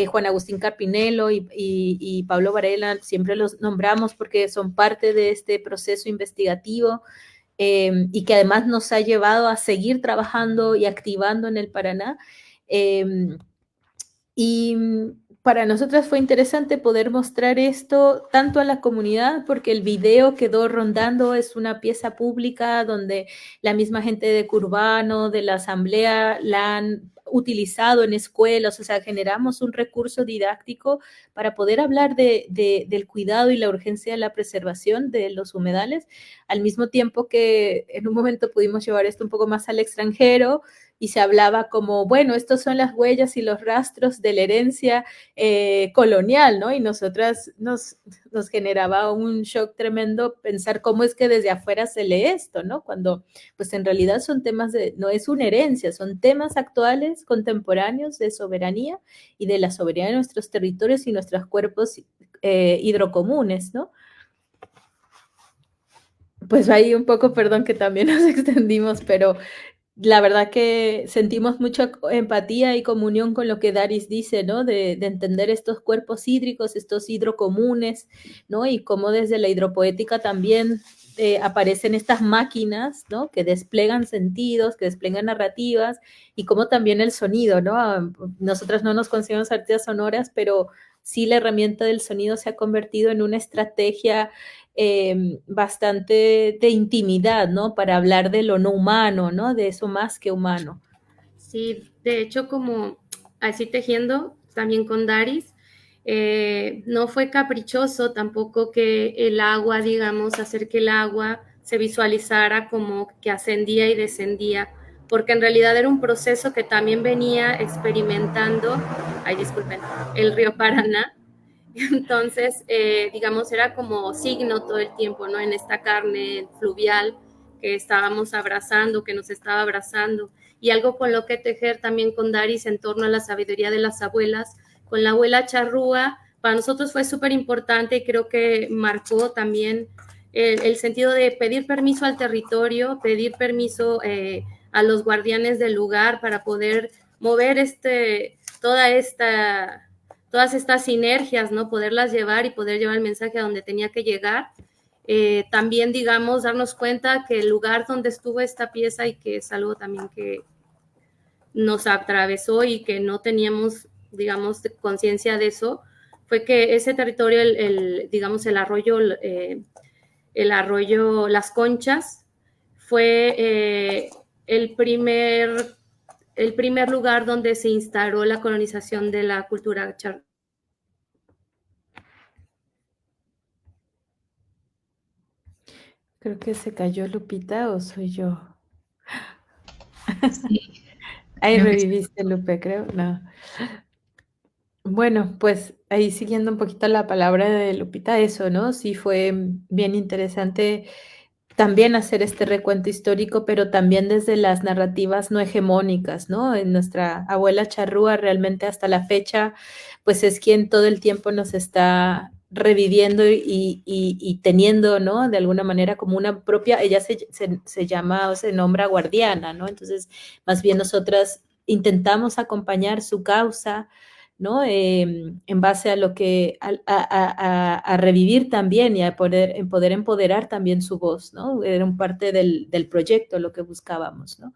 Juan Agustín Carpinello y Pablo Varela, siempre los nombramos porque son parte de este proceso investigativo y que además nos ha llevado a seguir trabajando y activando en el Paraná. Y para nosotras fue interesante poder mostrar esto tanto a la comunidad, porque el video quedó rondando, es una pieza pública donde la misma gente de Curbano, de la asamblea, la han utilizado en escuelas, o sea, generamos un recurso didáctico para poder hablar del cuidado y la urgencia de la preservación de los humedales, al mismo tiempo que en un momento pudimos llevar esto un poco más al extranjero, y se hablaba como, bueno, estos son las huellas y los rastros de la herencia colonial, ¿no? Y nosotras nos generaba un shock tremendo pensar cómo es que desde afuera se lee esto, ¿no? Cuando, pues en realidad son temas no es una herencia, son temas actuales, contemporáneos de soberanía y de la soberanía de nuestros territorios y nuestros cuerpos hidrocomunes, ¿no? Pues ahí un poco, perdón que también nos extendimos, pero la verdad que sentimos mucha empatía y comunión con lo que Daris dice, ¿no? De entender estos cuerpos hídricos, estos hidrocomunes, ¿no? Y cómo desde la hidropoética también aparecen estas máquinas, ¿no? Que desplegan sentidos, que desplegan narrativas, y cómo también el sonido, ¿no? Nosotras no nos consideramos artistas sonoras, pero sí la herramienta del sonido se ha convertido en una estrategia bastante de intimidad, ¿no? Para hablar de lo no humano, ¿no? De eso más que humano. Sí, de hecho, como así tejiendo también con Daris, no fue caprichoso tampoco que el agua, digamos, hacer que el agua se visualizara como que ascendía y descendía, porque en realidad era un proceso que también venía experimentando, disculpen, el río Paraná. Entonces, digamos, era como signo todo el tiempo, ¿no? En esta carne fluvial que estábamos abrazando, que nos estaba abrazando. Y algo con lo que tejer también con Daris en torno a la sabiduría de las abuelas, con la abuela charrúa, para nosotros fue súper importante y creo que marcó también el sentido de pedir permiso al territorio, pedir permiso a los guardianes del lugar para poder mover todas estas sinergias, ¿no? Poderlas llevar y poder llevar el mensaje a donde tenía que llegar. También, digamos, darnos cuenta que el lugar donde estuvo esta pieza y que es algo también que nos atravesó y que no teníamos, digamos, conciencia de eso, fue que ese territorio, digamos, el arroyo Las Conchas, fue el primer lugar donde se instaló la colonización de la cultura charrúa. Creo que se cayó Lupita o soy yo. Sí. Ahí reviviste, Lupe, creo. No. Bueno, pues ahí siguiendo un poquito la palabra de Lupita, eso, ¿no? Sí fue bien interesante también hacer este recuento histórico, pero también desde las narrativas no hegemónicas, ¿no? En nuestra abuela charrúa realmente hasta la fecha, pues es quien todo el tiempo nos está reviviendo y teniendo, ¿no? De alguna manera como una propia, ella se llama o se nombra guardiana, ¿no? Entonces, más bien nosotras intentamos acompañar su causa, ¿no? En base a lo que, a revivir también y a poder empoderar también su voz, ¿no? Era un parte del proyecto lo que buscábamos, ¿no?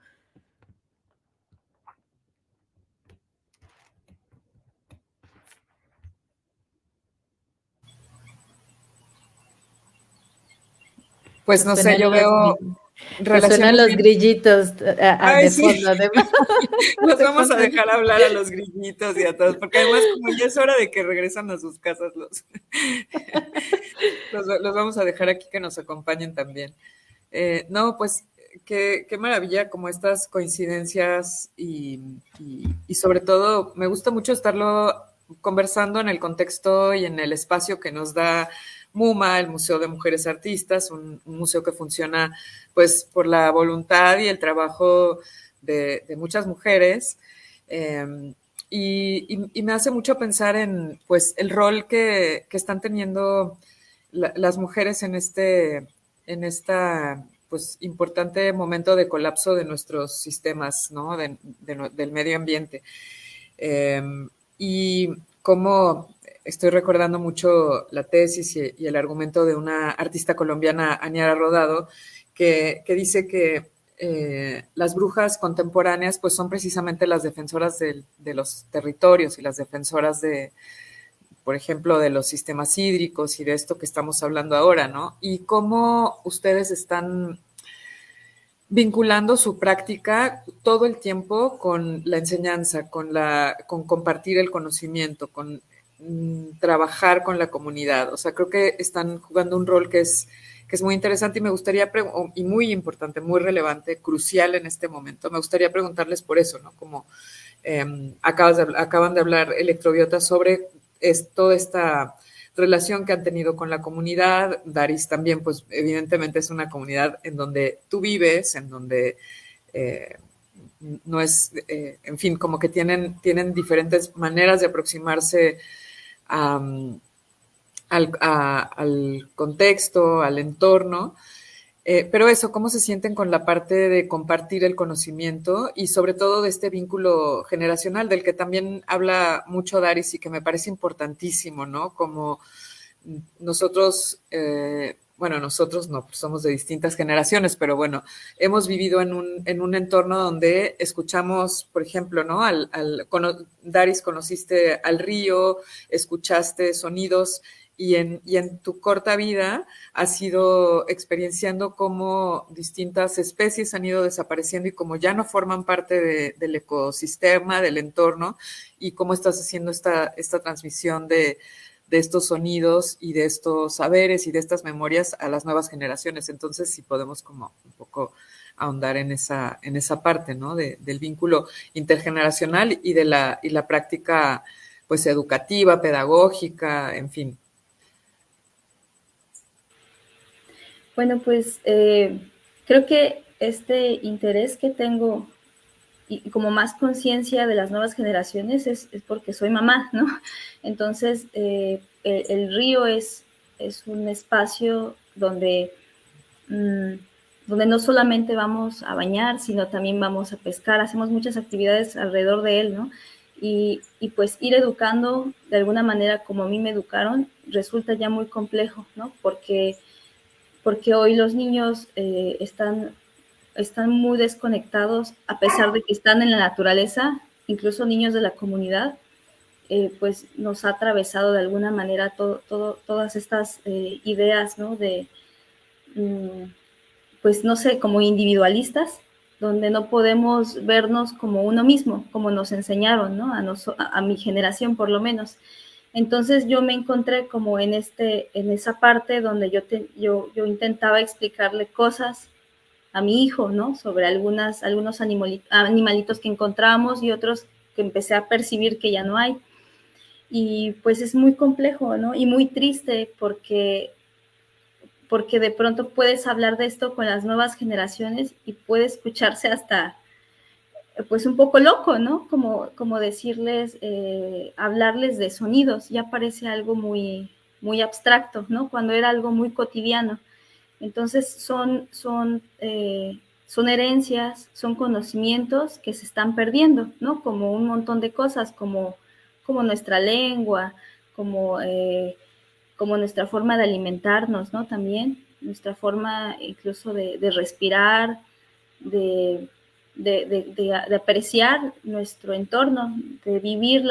Pues no sé, yo veo te suenan relaciones los bien. grillitos Ay, de sí. fondo. Los De vamos a fondo. dejar hablar a los grillitos y a todos, porque además como ya es hora de que regresan a sus casas, los vamos a dejar aquí que nos acompañen también. No, pues qué maravilla como estas coincidencias y sobre todo me gusta mucho estarlo conversando en el contexto y en el espacio que nos da MUMA, el Museo de Mujeres Artistas, un museo que funciona pues por la voluntad y el trabajo de muchas mujeres. Y me hace mucho pensar en pues el rol que están teniendo las mujeres en esta pues importante momento de colapso de nuestros sistemas, ¿no? Del medio ambiente. Y cómo estoy recordando mucho la tesis y el argumento de una artista colombiana, Aniara Rodado, que dice que las brujas contemporáneas pues son precisamente las defensoras de los territorios y las defensoras de, por ejemplo, de los sistemas hídricos y de esto que estamos hablando ahora, ¿no? Y cómo ustedes están vinculando su práctica todo el tiempo con la enseñanza, con compartir el conocimiento, con trabajar con la comunidad. O sea, creo que están jugando un rol que es muy interesante y me gustaría, y muy importante, muy relevante, crucial en este momento. Me gustaría preguntarles por eso, ¿no? Como acaban de hablar Electrobiota sobre toda esta relación que han tenido con la comunidad. Daris también, pues evidentemente es una comunidad en donde tú vives, en donde no es, en fin, como que tienen diferentes maneras de aproximarse al contexto, al entorno. Pero eso, ¿cómo se sienten con la parte de compartir el conocimiento y sobre todo de este vínculo generacional del que también habla mucho Daris y que me parece importantísimo, ¿no? Como nosotros, bueno, nosotros no, pues somos de distintas generaciones, pero bueno, hemos vivido en un entorno donde escuchamos, por ejemplo, ¿no? Daris, conociste al río, escuchaste sonidos y en tu corta vida has ido experienciando cómo distintas especies han ido desapareciendo y como ya no forman parte del ecosistema, del entorno, y cómo estás haciendo esta transmisión de estos sonidos y de estos saberes y de estas memorias a las nuevas generaciones. Entonces, sí podemos como un poco ahondar en esa parte, ¿no? Del vínculo intergeneracional y de la práctica, pues, educativa, pedagógica, en fin. Bueno, pues creo que este interés que tengo y como más conciencia de las nuevas generaciones es porque soy mamá, ¿no? Entonces, el río es un espacio donde, donde no solamente vamos a bañar, sino también vamos a pescar, hacemos muchas actividades alrededor de él, ¿no? Y pues ir educando de alguna manera como a mí me educaron resulta ya muy complejo, ¿no? Porque hoy los niños están muy desconectados, a pesar de que están en la naturaleza, incluso niños de la comunidad, pues nos ha atravesado de alguna manera todas estas ideas, ¿no? De, pues no sé, como individualistas, donde no podemos vernos como uno mismo, como nos enseñaron, ¿no? A mi generación por lo menos. Entonces yo me encontré como en esa parte donde yo intentaba explicarle cosas a mi hijo, ¿no? Sobre algunos animalitos que encontramos y otros que empecé a percibir que ya no hay. Y pues es muy complejo, ¿no? Y muy triste porque de pronto puedes hablar de esto con las nuevas generaciones y puede escucharse hasta pues un poco loco, ¿no? Como decirles, hablarles de sonidos, ya parece algo muy, muy abstracto, ¿no? Cuando era algo muy cotidiano. Entonces son herencias, son conocimientos que se están perdiendo, ¿no? Como un montón de cosas, como como nuestra lengua, como, como nuestra forma de alimentarnos, ¿no? También nuestra forma incluso de respirar, de apreciar nuestro entorno, de vivir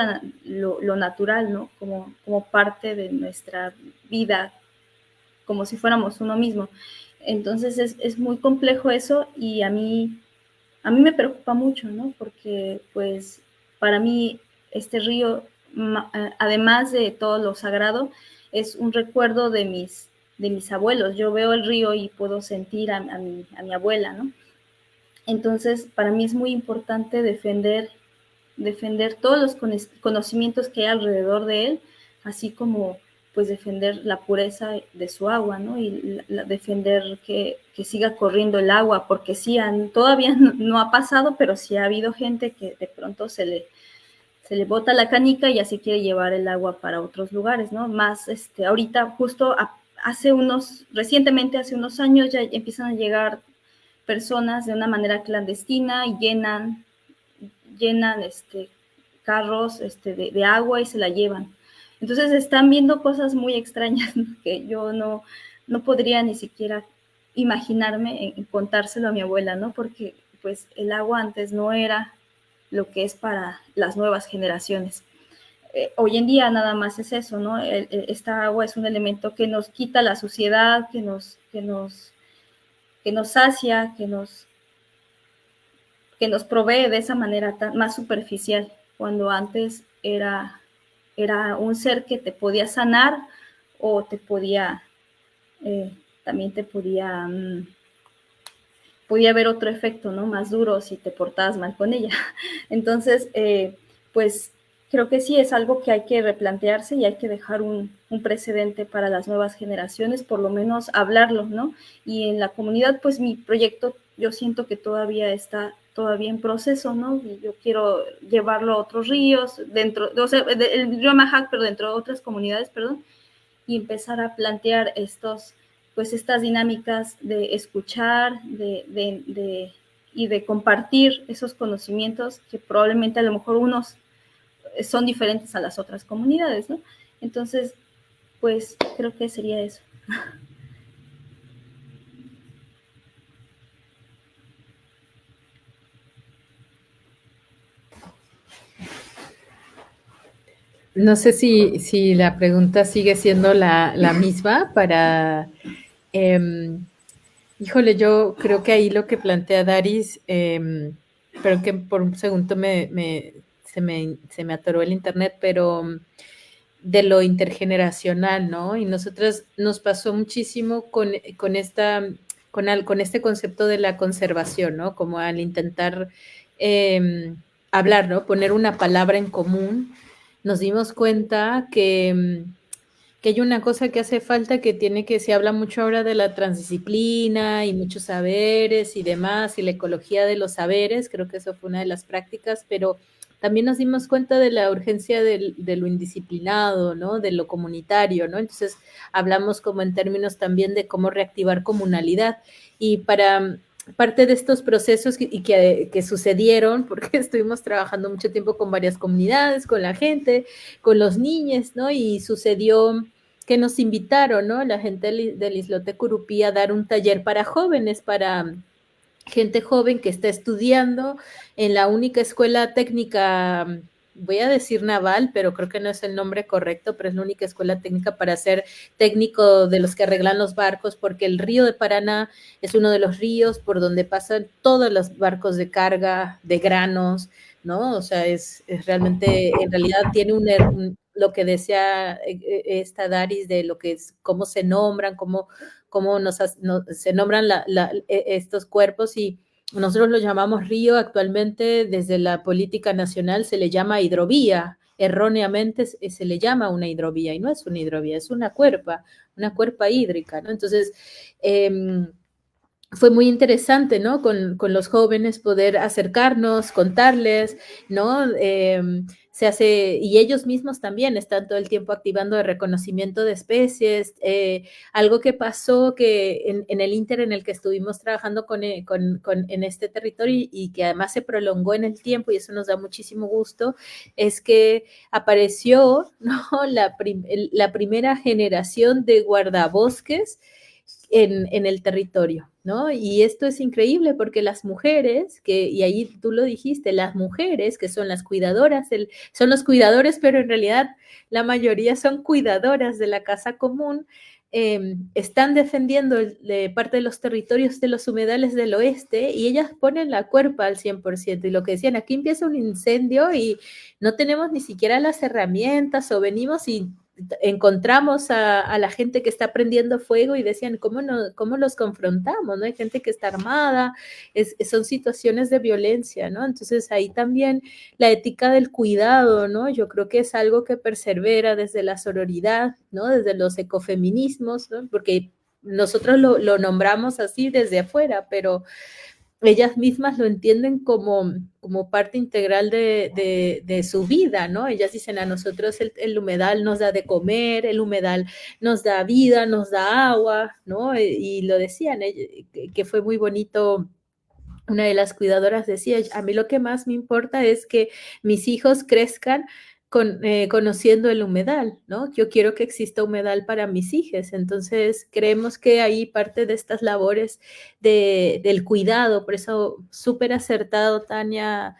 lo natural, ¿no? Como parte de nuestra vida, como si fuéramos uno mismo. Entonces es muy complejo eso y a mí me preocupa mucho, ¿no? Porque pues para mí este río, además de todo lo sagrado, es un recuerdo de mis abuelos. Yo veo el río y puedo sentir a mi abuela, ¿no? Entonces, para mí es muy importante defender todos los conocimientos que hay alrededor de él, así como pues defender la pureza de su agua, ¿no? Y defender que siga corriendo el agua, porque sí, todavía no ha pasado, pero sí ha habido gente que de pronto se le bota la canica y ya se quiere llevar el agua para otros lugares, ¿no? Más, ahorita justo recientemente, hace unos años, ya empiezan a llegar personas de una manera clandestina y llenan carros de agua y se la llevan. Entonces están viendo cosas muy extrañas, ¿no? Que yo no podría ni siquiera imaginarme en contárselo a mi abuela, ¿no? Porque pues el agua antes no era lo que es para las nuevas generaciones. Hoy en día nada más es eso, ¿no? Esta agua es un elemento que nos quita la suciedad, que nos sacia, que nos provee de esa manera más superficial, cuando antes era un ser que te podía sanar o te podía, también te podía haber otro efecto, ¿no? Más duro si te portabas mal con ella. Entonces, pues creo que sí es algo que hay que replantearse y hay que dejar un precedente para las nuevas generaciones, por lo menos hablarlo, ¿no? Y en la comunidad, pues mi proyecto yo siento que todavía está en proceso, ¿no? Y yo quiero llevarlo a otros ríos, el río Majac, pero dentro de otras comunidades, perdón, y empezar a plantear estas dinámicas de escuchar, y de compartir esos conocimientos que probablemente a lo mejor unos son diferentes a las otras comunidades, ¿no? Entonces, pues creo que sería eso. No sé si la pregunta sigue siendo la misma para... híjole, yo creo que ahí lo que plantea Daris, pero que por un segundo se me atoró el internet, pero de lo intergeneracional, ¿no? Y nosotros nos pasó muchísimo con este concepto de la conservación, ¿no? Como al intentar hablar, ¿no? Poner una palabra en común, nos dimos cuenta que hay una cosa que hace falta se habla mucho ahora de la transdisciplina y muchos saberes y demás, y la ecología de los saberes, creo que eso fue una de las prácticas, pero también nos dimos cuenta de la urgencia de lo indisciplinado, ¿no? De lo comunitario, ¿no? Entonces hablamos como en términos también de cómo reactivar comunalidad. Y para parte de estos procesos que sucedieron, porque estuvimos trabajando mucho tiempo con varias comunidades, con la gente, con los niños, ¿no? Y sucedió que nos invitaron, ¿no? La gente del Islote Curupí a dar un taller para jóvenes, para gente joven que está estudiando en la única escuela técnica, voy a decir naval, pero creo que no es el nombre correcto, pero es la única escuela técnica para ser técnico de los que arreglan los barcos, porque el río de Paraná es uno de los ríos por donde pasan todos los barcos de carga, de granos, ¿no? O sea, es realmente, en realidad tiene lo que decía esta Daris de lo que es, cómo se nombran, cómo se nombran estos cuerpos, y nosotros lo llamamos río. Actualmente desde la política nacional se le llama hidrovía, erróneamente se le llama una hidrovía y no es una hidrovía, es una cuerpa hídrica, ¿no? Entonces, fue muy interesante, ¿no? Con los jóvenes poder acercarnos, contarles, ¿no? Se hace, y ellos mismos también están todo el tiempo activando el reconocimiento de especies. Algo que pasó que en el ínter en el que estuvimos trabajando en este territorio y que además se prolongó en el tiempo, y eso nos da muchísimo gusto, es que apareció, ¿no? La primera generación de guardabosques en el territorio, ¿no? Y esto es increíble porque las mujeres, y ahí tú lo dijiste, las mujeres que son las cuidadoras, son los cuidadores, pero en realidad la mayoría son cuidadoras de la casa común, están defendiendo parte de los territorios de los humedales del oeste y ellas ponen la cuerpa al 100%. Y lo que decían, aquí empieza un incendio y no tenemos ni siquiera las herramientas o venimos y encontramos a la gente que está prendiendo fuego y decían, ¿cómo los confrontamos? ¿No? Hay gente que está armada, son situaciones de violencia, ¿no? Entonces ahí también la ética del cuidado, ¿no? Yo creo que es algo que persevera desde la sororidad, ¿no? Desde los ecofeminismos, ¿no? Porque nosotros lo nombramos así desde afuera, pero ellas mismas lo entienden como parte integral de su vida, ¿no? Ellas dicen, a nosotros el humedal nos da de comer, el humedal nos da vida, nos da agua, ¿no? Y lo decían, que fue muy bonito. Una de las cuidadoras decía, a mí lo que más me importa es que mis hijos crezcan conociendo el humedal, ¿no? Yo quiero que exista humedal para mis hijos. Entonces, creemos que ahí parte de estas labores del cuidado, por eso súper acertado, Tania,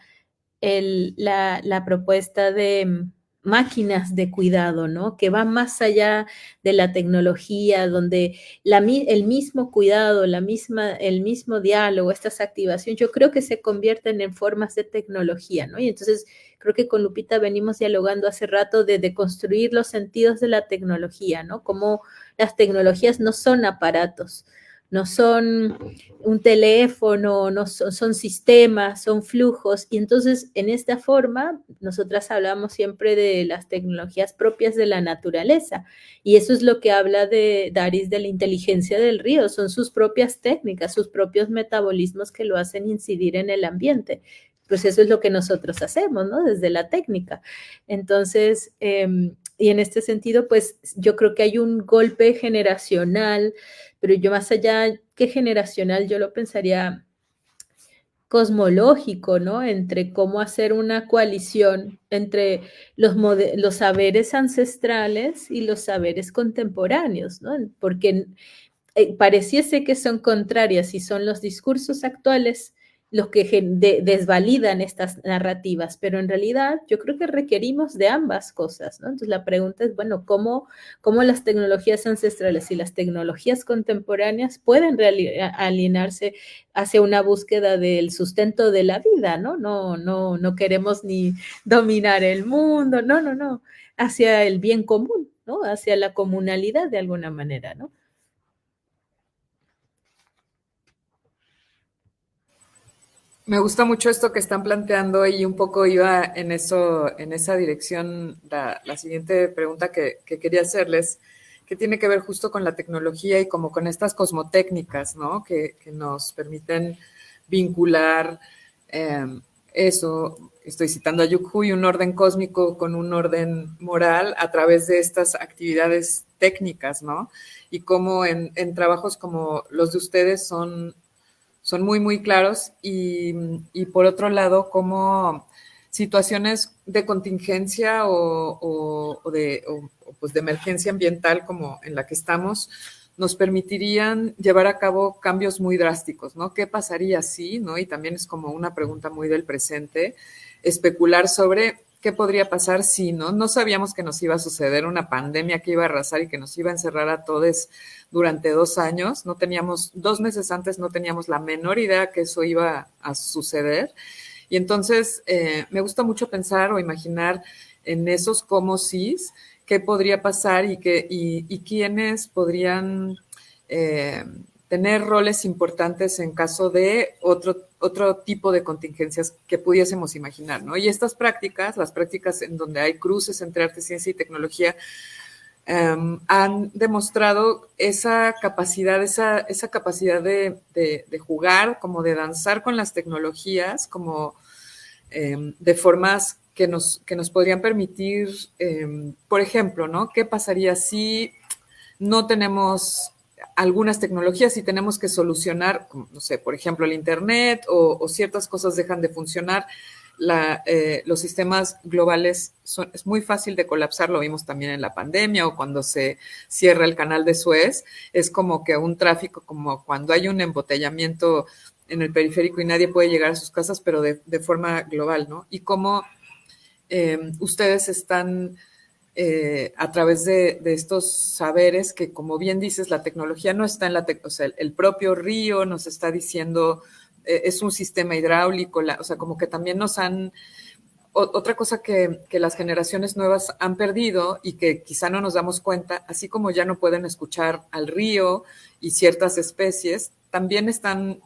la propuesta de máquinas de cuidado, ¿no? Que va más allá de la tecnología, donde el mismo cuidado, el mismo diálogo, estas activaciones, yo creo que se convierten en formas de tecnología, ¿no? Y entonces creo que con Lupita venimos dialogando hace rato de construir los sentidos de la tecnología, ¿no? Como las tecnologías no son aparatos, no son un teléfono, no son sistemas, son flujos. Y entonces, en esta forma, nosotras hablamos siempre de las tecnologías propias de la naturaleza. Y eso es lo que habla de Daris de la inteligencia del río. Son sus propias técnicas, sus propios metabolismos que lo hacen incidir en el ambiente. Pues eso es lo que nosotros hacemos, ¿no? Desde la técnica. Entonces, y en este sentido, pues yo creo que hay un golpe generacional, pero yo más allá que generacional, yo lo pensaría cosmológico, ¿no? Entre cómo hacer una coalición entre los saberes ancestrales y los saberes contemporáneos, ¿no? Porque pareciese que son contrarias y son los discursos actuales los que desvalidan estas narrativas, pero en realidad yo creo que requerimos de ambas cosas, ¿no? Entonces la pregunta es, bueno, ¿cómo las tecnologías ancestrales y las tecnologías contemporáneas pueden alinearse hacia una búsqueda del sustento de la vida, ¿no? No queremos ni dominar el mundo, no, hacia el bien común, ¿no? Hacia la comunalidad de alguna manera, ¿no? Me gusta mucho esto que están planteando y un poco iba en esa dirección la siguiente pregunta que quería hacerles, que tiene que ver justo con la tecnología y como con estas cosmotécnicas, ¿no? Que nos permiten vincular eso. Estoy citando a Yukhú y un orden cósmico con un orden moral a través de estas actividades técnicas, ¿no? Y cómo en trabajos como los de ustedes son muy, muy claros y por otro lado, como situaciones de contingencia o pues de emergencia ambiental como en la que estamos nos permitirían llevar a cabo cambios muy drásticos, ¿no? ¿Qué pasaría si, ¿no? Y también es como una pregunta muy del presente, especular sobre qué podría pasar si, ¿no? No sabíamos que nos iba a suceder una pandemia que iba a arrasar y que nos iba a encerrar a todos durante 2 años. No teníamos, 2 meses antes no teníamos la menor idea que eso iba a suceder. Y entonces me gusta mucho pensar o imaginar en esos cómo sís, qué podría pasar y quiénes podrían tener roles importantes en caso de otro tipo de contingencias que pudiésemos imaginar, ¿no? Y estas prácticas, las prácticas en donde hay cruces entre arte, ciencia y tecnología, han demostrado esa capacidad, esa capacidad de jugar, como de danzar con las tecnologías, como de formas que nos podrían permitir, por ejemplo, ¿no? ¿Qué pasaría si no tenemos algunas tecnologías y tenemos que solucionar, no sé, por ejemplo, el Internet o ciertas cosas dejan de funcionar? Los sistemas globales es muy fácil de colapsar, lo vimos también en la pandemia o cuando se cierra el canal de Suez, es como que un tráfico, como cuando hay un embotellamiento en el periférico y nadie puede llegar a sus casas, pero de forma global, ¿no? Y cómo ustedes están a través de estos saberes que, como bien dices, la tecnología no está en o sea, el propio río nos está diciendo, es un sistema hidráulico, o sea, como que también nos han... Otra cosa que las generaciones nuevas han perdido y que quizá no nos damos cuenta, así como ya no pueden escuchar al río y ciertas especies, también están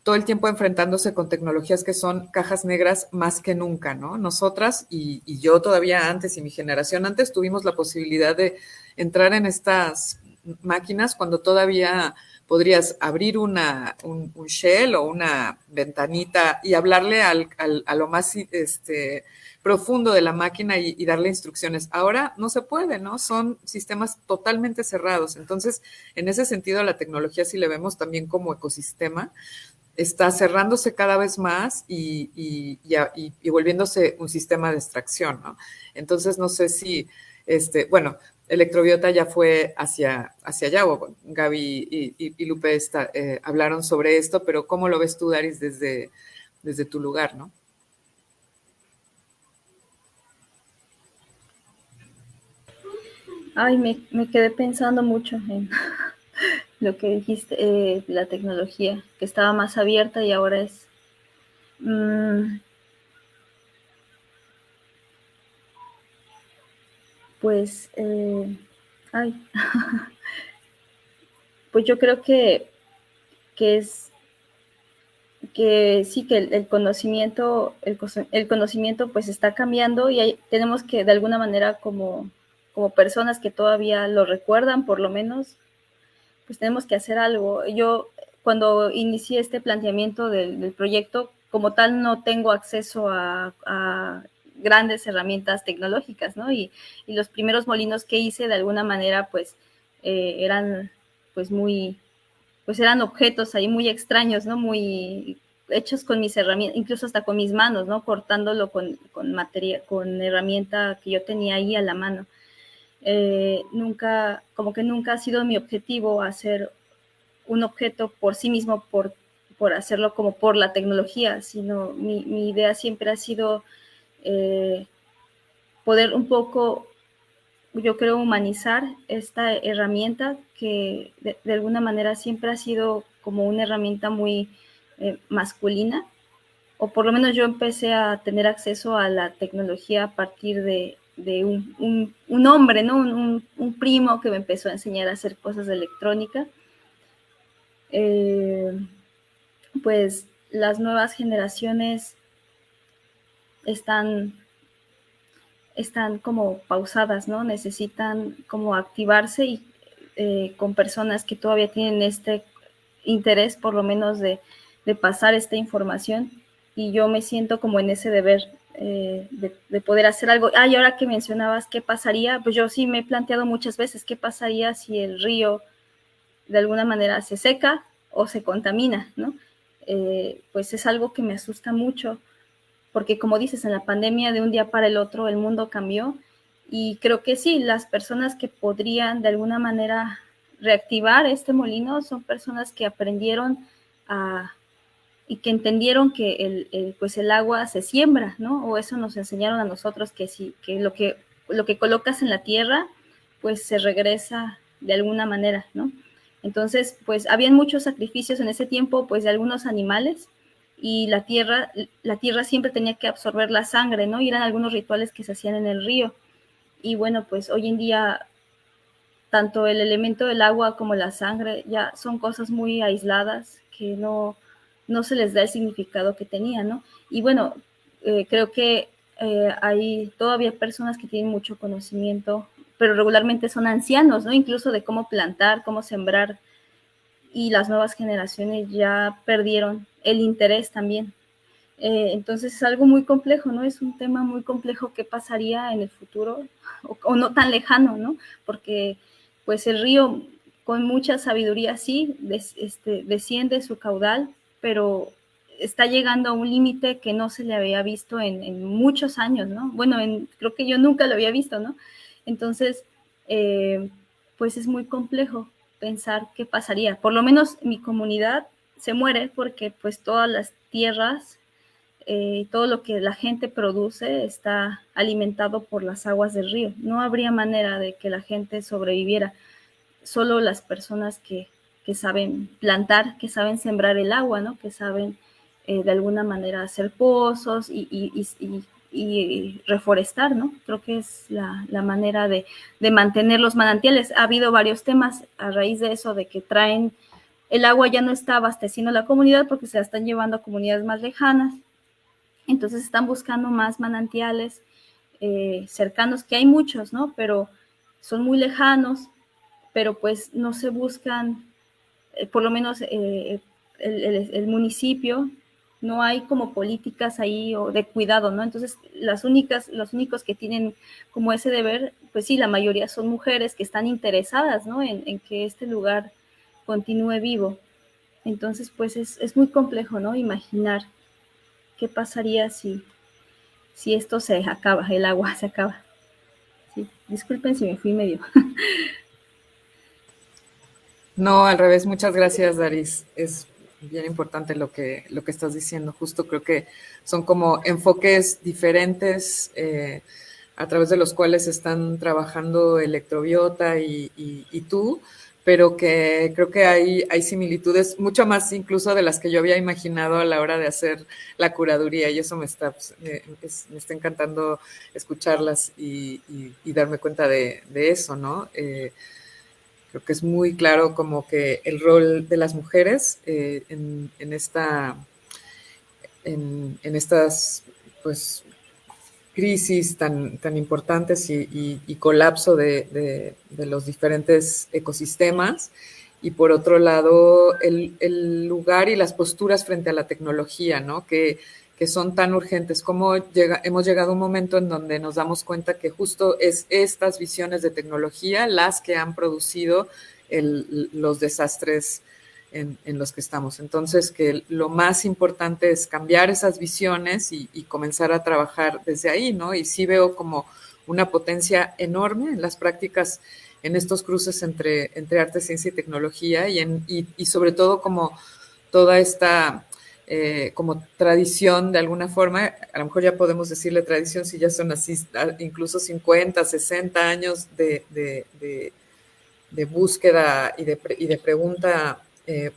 todo el tiempo enfrentándose con tecnologías que son cajas negras más que nunca, ¿no? Nosotras y yo todavía antes y mi generación antes tuvimos la posibilidad de entrar en estas máquinas cuando todavía podrías abrir un shell o una ventanita y hablarle a lo más profundo de la máquina y darle instrucciones. Ahora no se puede, ¿no? Son sistemas totalmente cerrados. Entonces, en ese sentido, la tecnología, si le vemos también como ecosistema, está cerrándose cada vez más y volviéndose un sistema de extracción, ¿no? Entonces, no sé si, bueno, Electrobiota ya fue hacia allá, o Gaby y Lupe hablaron sobre esto, pero ¿cómo lo ves tú, Daris, desde tu lugar, no? Ay, me quedé pensando mucho en lo que dijiste, la tecnología, que estaba más abierta y ahora es... pues, ay, pues yo creo que es que sí, que el conocimiento, el conocimiento pues está cambiando y tenemos que de alguna manera como personas que todavía lo recuerdan, por lo menos, pues tenemos que hacer algo. Yo cuando inicié este planteamiento del proyecto, como tal no tengo acceso a grandes herramientas tecnológicas, ¿no? Y los primeros molinos que hice de alguna manera pues eran pues eran objetos ahí muy extraños, ¿no? Muy hechos con mis herramientas, incluso hasta con mis manos, ¿no? Cortándolo con herramienta que yo tenía ahí a la mano. Nunca ha sido mi objetivo hacer un objeto por sí mismo, por hacerlo como por la tecnología, sino mi idea siempre ha sido poder un poco, yo creo, humanizar esta herramienta que de alguna manera siempre ha sido como una herramienta muy masculina, o por lo menos yo empecé a tener acceso a la tecnología a partir de un hombre, ¿no? Un primo que me empezó a enseñar a hacer cosas de electrónica. Pues las nuevas generaciones están como pausadas, ¿no? Necesitan como activarse y con personas que todavía tienen este interés, por lo menos, de pasar esta información, y yo me siento como en ese deber de poder hacer algo. Y ahora que mencionabas qué pasaría, pues yo sí me he planteado muchas veces qué pasaría si el río de alguna manera se seca o se contamina, ¿no? Pues es algo que me asusta mucho, porque como dices, en la pandemia de un día para el otro el mundo cambió, y creo que sí, las personas que podrían de alguna manera reactivar este molino son personas que aprendieron y que entendieron que pues el agua se siembra, ¿no? O eso nos enseñaron a nosotros, que sí, que lo que colocas en la tierra, pues se regresa de alguna manera, ¿no? Entonces, pues habían muchos sacrificios en ese tiempo, pues de algunos animales, y la tierra siempre tenía que absorber la sangre, ¿no? Y eran algunos rituales que se hacían en el río. Y bueno, pues hoy en día, tanto el elemento del agua como la sangre ya son cosas muy aisladas que no se les da el significado que tenían, ¿no? Y bueno, creo que hay todavía personas que tienen mucho conocimiento, pero regularmente son ancianos, ¿no? Incluso de cómo plantar, cómo sembrar, y las nuevas generaciones ya perdieron el interés también. Entonces es algo muy complejo, ¿no? Es un tema muy complejo qué pasaría en el futuro, o no tan lejano, ¿no? Porque pues el río con mucha sabiduría sí desciende su caudal, pero está llegando a un límite que no se le había visto en muchos años, ¿no? Bueno, creo que yo nunca lo había visto, ¿no? Entonces, pues es muy complejo pensar qué pasaría. Por lo menos mi comunidad se muere porque pues todas las tierras, todo lo que la gente produce está alimentado por las aguas del río. No habría manera de que la gente sobreviviera. Solo las personas que saben plantar, que saben sembrar el agua, ¿no? Que saben de alguna manera hacer pozos y reforestar, ¿no? Creo que es la manera de mantener los manantiales. Ha habido varios temas a raíz de eso, de que traen, el agua ya no está abasteciendo a la comunidad porque se la están llevando a comunidades más lejanas. Entonces están buscando más manantiales cercanos, que hay muchos, ¿no? Pero son muy lejanos, pero pues no se buscan, por lo menos el municipio, no hay como políticas ahí o de cuidado, ¿no? Entonces los únicos que tienen como ese deber, pues sí, la mayoría son mujeres que están interesadas, ¿no? En que este lugar continúe vivo. Entonces, pues es muy complejo, ¿no? Imaginar qué pasaría si esto se acaba, el agua se acaba. Sí, disculpen si me fui medio. No, al revés, muchas gracias, Daris. Es bien importante lo que estás diciendo. Justo creo que son como enfoques diferentes a través de los cuales están trabajando Electrobiota y tú, pero que creo que hay similitudes, mucho más incluso de las que yo había imaginado a la hora de hacer la curaduría, y eso me está encantando escucharlas y darme cuenta de eso, ¿no? Creo que es muy claro como que el rol de las mujeres en estas pues crisis tan importantes y colapso de los diferentes ecosistemas, y por otro lado el lugar y las posturas frente a la tecnología, ¿no? Que son tan urgentes. Como hemos llegado a un momento en donde nos damos cuenta que justo es estas visiones de tecnología las que han producido los desastres en los que estamos. Entonces, que lo más importante es cambiar esas visiones y comenzar a trabajar desde ahí, ¿no? Y sí veo como una potencia enorme en las prácticas, en estos cruces entre arte, ciencia y tecnología, y sobre todo como toda esta como tradición de alguna forma. A lo mejor ya podemos decirle tradición si ya son así, incluso 50, 60 años de búsqueda y de pregunta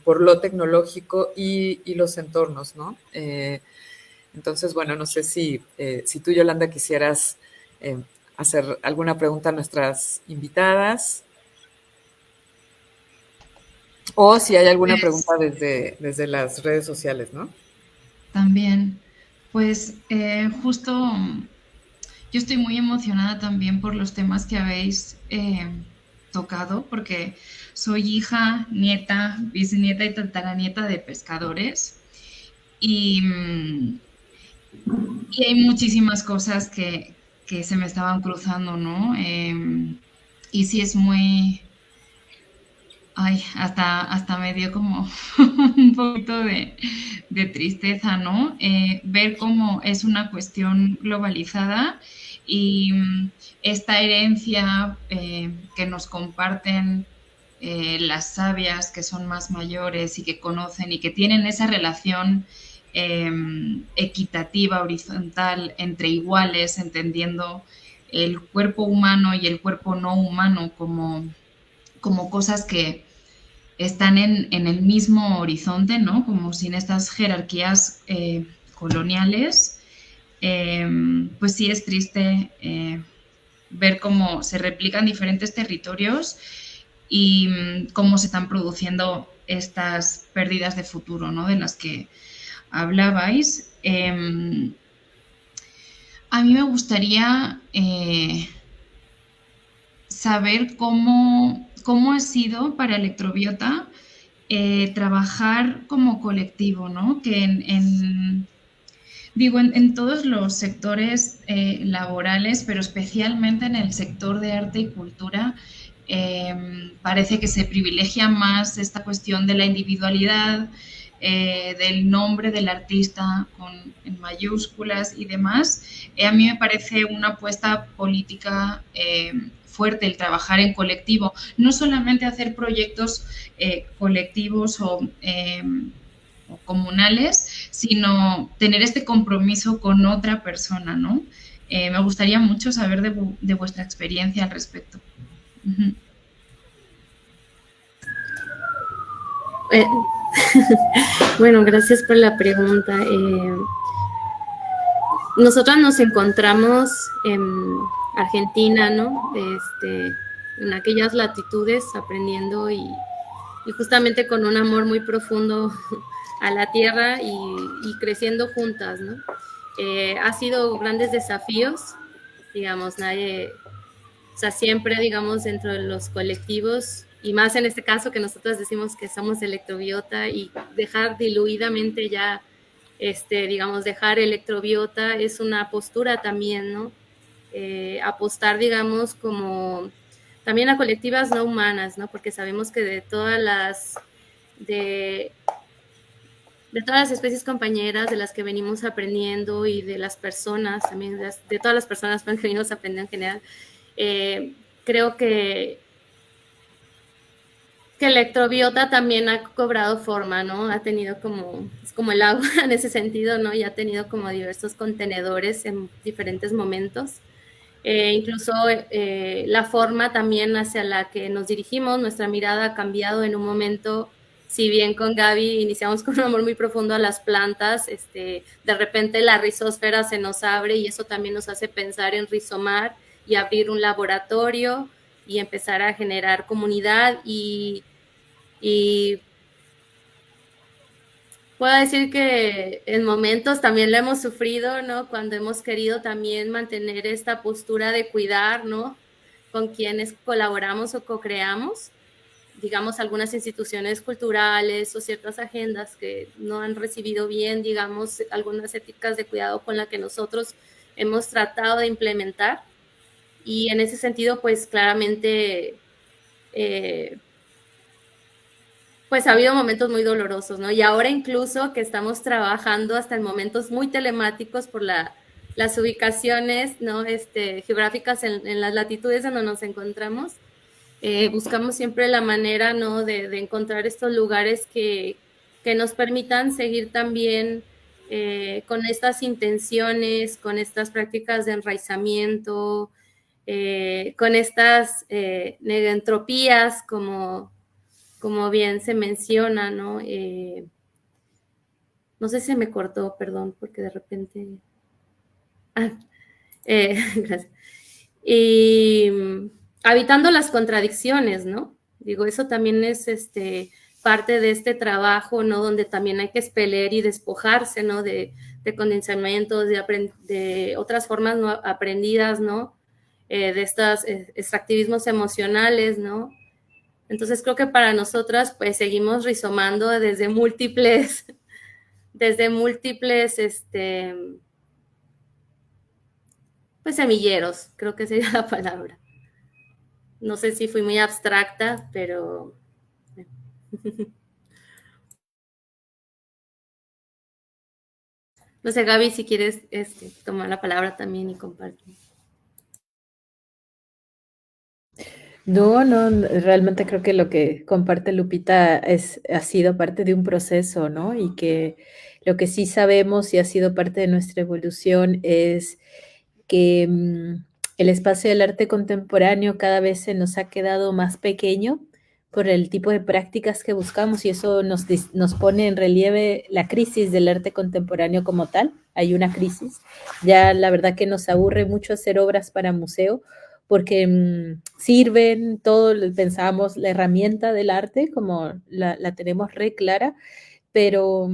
por lo tecnológico y los entornos, ¿no? Entonces, bueno, no sé si tú, Yolanda, quisieras hacer alguna pregunta a nuestras invitadas, o si hay alguna pregunta desde las redes sociales, ¿no? También, pues justo yo estoy muy emocionada también por los temas que habéis tocado, porque soy hija, nieta, bisnieta y tataranieta de pescadores, y hay muchísimas cosas que se me estaban cruzando, ¿no? Y sí es muy... Ay, hasta me dio como un poquito de tristeza, ¿no? Ver cómo es una cuestión globalizada y esta herencia que nos comparten las sabias que son más mayores y que conocen y que tienen esa relación equitativa, horizontal, entre iguales, entendiendo el cuerpo humano y el cuerpo no humano como cosas que están en el mismo horizonte, ¿no? Como sin estas jerarquías coloniales. Pues sí es triste ver cómo se replican diferentes territorios y cómo se están produciendo estas pérdidas de futuro, ¿no? De las que hablabais. A mí me gustaría saber cómo ha sido para Electrobiota trabajar como colectivo, ¿no? Que en todos los sectores laborales, pero especialmente en el sector de arte y cultura, parece que se privilegia más esta cuestión de la individualidad, del nombre del artista en mayúsculas y demás. A mí me parece una apuesta política fuerte el trabajar en colectivo, no solamente hacer proyectos colectivos o comunales, sino tener este compromiso con otra persona, ¿no? Me gustaría mucho saber de vuestra experiencia al respecto. Uh-huh. Bueno, gracias por la pregunta. Nosotras nos encontramos en Argentina, ¿no? En aquellas latitudes aprendiendo y justamente con un amor muy profundo a la tierra y creciendo juntas, ¿no? Ha sido grandes desafíos, digamos, o sea, siempre, digamos, dentro de los colectivos, y más en este caso que nosotros decimos que somos Electrobiota, y dejar diluidamente ya, digamos, dejar Electrobiota es una postura también, ¿no? Apostar, digamos, como también a colectivas no humanas, ¿no? Porque sabemos que de todas las especies compañeras de las que venimos aprendiendo y de las personas, también de todas las personas que venimos aprendiendo en general, creo que Electrobiota también ha cobrado forma, ¿no? Ha tenido es como el agua en ese sentido, ¿no? Y ha tenido como diversos contenedores en diferentes momentos. Incluso la forma también hacia la que nos dirigimos, nuestra mirada ha cambiado en un momento. Si bien con Gaby iniciamos con un amor muy profundo a las plantas, de repente la rizósfera se nos abre y eso también nos hace pensar en rizomar y abrir un laboratorio y empezar a generar comunidad y puedo decir que en momentos también lo hemos sufrido, ¿no? Cuando hemos querido también mantener esta postura de cuidar, ¿no? Con quienes colaboramos o co-creamos, digamos, algunas instituciones culturales o ciertas agendas que no han recibido bien, digamos, algunas éticas de cuidado con las que nosotros hemos tratado de implementar. Y en ese sentido, pues claramente, pues ha habido momentos muy dolorosos, ¿no? Y ahora incluso que estamos trabajando hasta en momentos muy telemáticos por las ubicaciones, ¿no? Geográficas en las latitudes donde nos encontramos, buscamos siempre la manera, ¿no? de encontrar estos lugares que nos permitan seguir también con estas intenciones, con estas prácticas de enraizamiento, con estas negentropías, como bien se menciona, ¿no? No sé si se me cortó, perdón, porque de repente... gracias. Y habitando las contradicciones, ¿no? Digo, eso también es parte de este trabajo, ¿no? Donde también hay que expeler y despojarse, ¿no? De condicionamientos, de otras formas no aprendidas, ¿no? De estos extractivismos emocionales, ¿no? Entonces creo que para nosotras pues seguimos rizomando desde múltiples pues semilleros, creo que sería la palabra. No sé si fui muy abstracta, pero... No sé, Gaby, si quieres tomar la palabra también y compartir. No, realmente creo que lo que comparte Lupita ha sido parte de un proceso, ¿no? Y que lo que sí sabemos y ha sido parte de nuestra evolución es que el espacio del arte contemporáneo cada vez se nos ha quedado más pequeño por el tipo de prácticas que buscamos y eso nos pone en relieve la crisis del arte contemporáneo como tal. Hay una crisis. Ya la verdad que nos aburre mucho hacer obras para museo porque sirven, pensamos, la herramienta del arte como la tenemos re clara, pero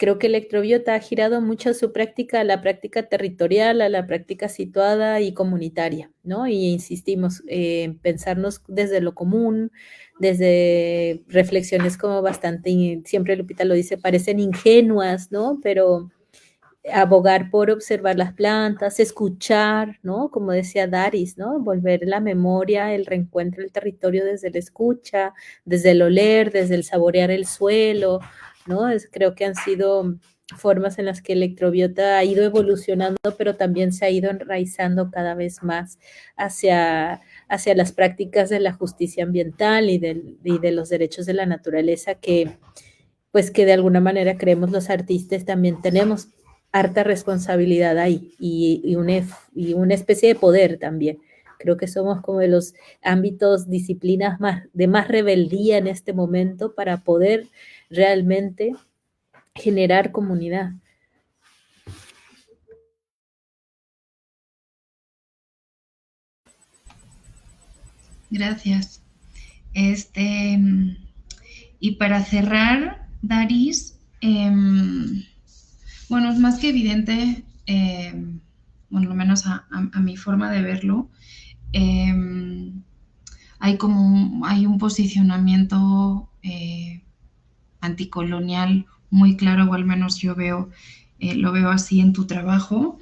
creo que Electrobiota ha girado mucho su práctica a la práctica territorial, a la práctica situada y comunitaria, ¿no? Y insistimos en pensarnos desde lo común, desde reflexiones como bastante, siempre Lupita lo dice, parecen ingenuas, ¿no? Pero abogar por observar las plantas, escuchar, ¿no? Como decía Daris, ¿no? Volver la memoria, el reencuentro del territorio desde la escucha, desde el oler, desde el saborear el suelo, ¿no? Creo que han sido formas en las que Electrobiota ha ido evolucionando, pero también se ha ido enraizando cada vez más hacia las prácticas de la justicia ambiental y de los derechos de la naturaleza que, pues que de alguna manera creemos los artistas también tenemos harta responsabilidad ahí y una especie de poder también. Creo que somos como de los ámbitos, disciplinas de más rebeldía en este momento para poder realmente generar comunidad. Gracias. Y para cerrar, Daris, bueno, es más que evidente, bueno, al menos a mi forma de verlo, hay un posicionamiento anticolonial muy claro, o al menos yo lo veo así en tu trabajo.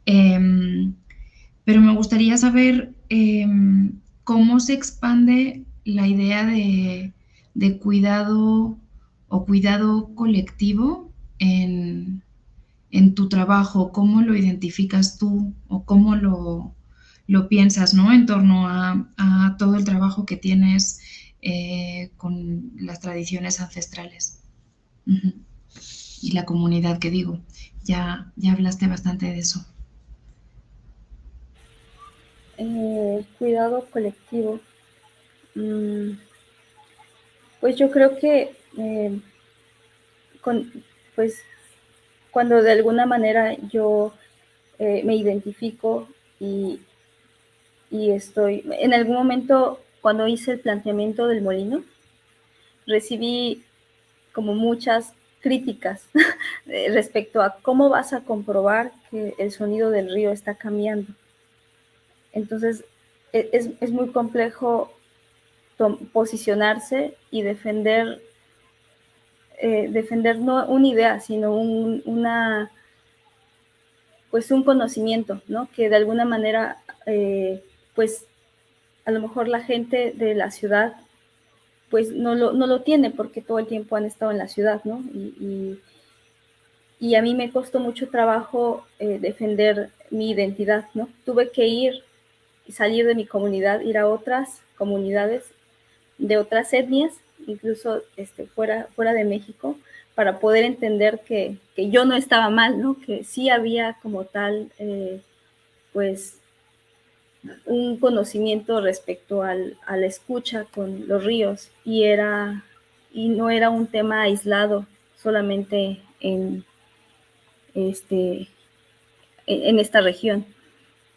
Pero me gustaría saber cómo se expande la idea de cuidado o cuidado colectivo en tu trabajo, cómo lo identificas tú o cómo lo piensas, ¿no? En torno a todo el trabajo que tienes con las tradiciones ancestrales. Uh-huh. Y la comunidad, que digo, ya hablaste bastante de eso. Cuidado colectivo. Pues yo creo que pues cuando de alguna manera yo me identifico y estoy, en algún momento cuando hice el planteamiento del molino, recibí como muchas críticas respecto a cómo vas a comprobar que el sonido del río está cambiando. Entonces, es muy complejo posicionarse y defender no una idea, sino pues un conocimiento, ¿no? Que de alguna manera, pues a lo mejor la gente de la ciudad pues no lo tiene porque todo el tiempo han estado en la ciudad, ¿no? Y a mí me costó mucho trabajo defender mi identidad, ¿no? Tuve que salir de mi comunidad, ir a otras comunidades de otras etnias, incluso fuera de México, para poder entender que yo no estaba mal, ¿no? Que sí había como tal, pues, un conocimiento respecto a la escucha con los ríos y no era un tema aislado solamente en esta región.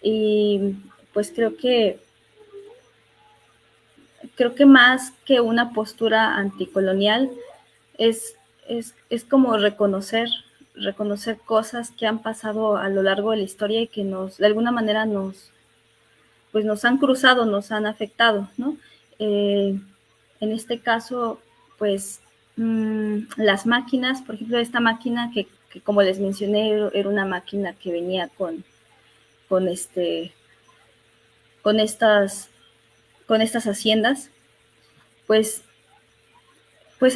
Y pues creo que más que una postura anticolonial es como reconocer cosas que han pasado a lo largo de la historia y que de alguna manera nos han cruzado, nos han afectado, ¿no? En este caso, pues, las máquinas, por ejemplo, esta máquina que como les mencioné, era una máquina que venía con estas haciendas, pues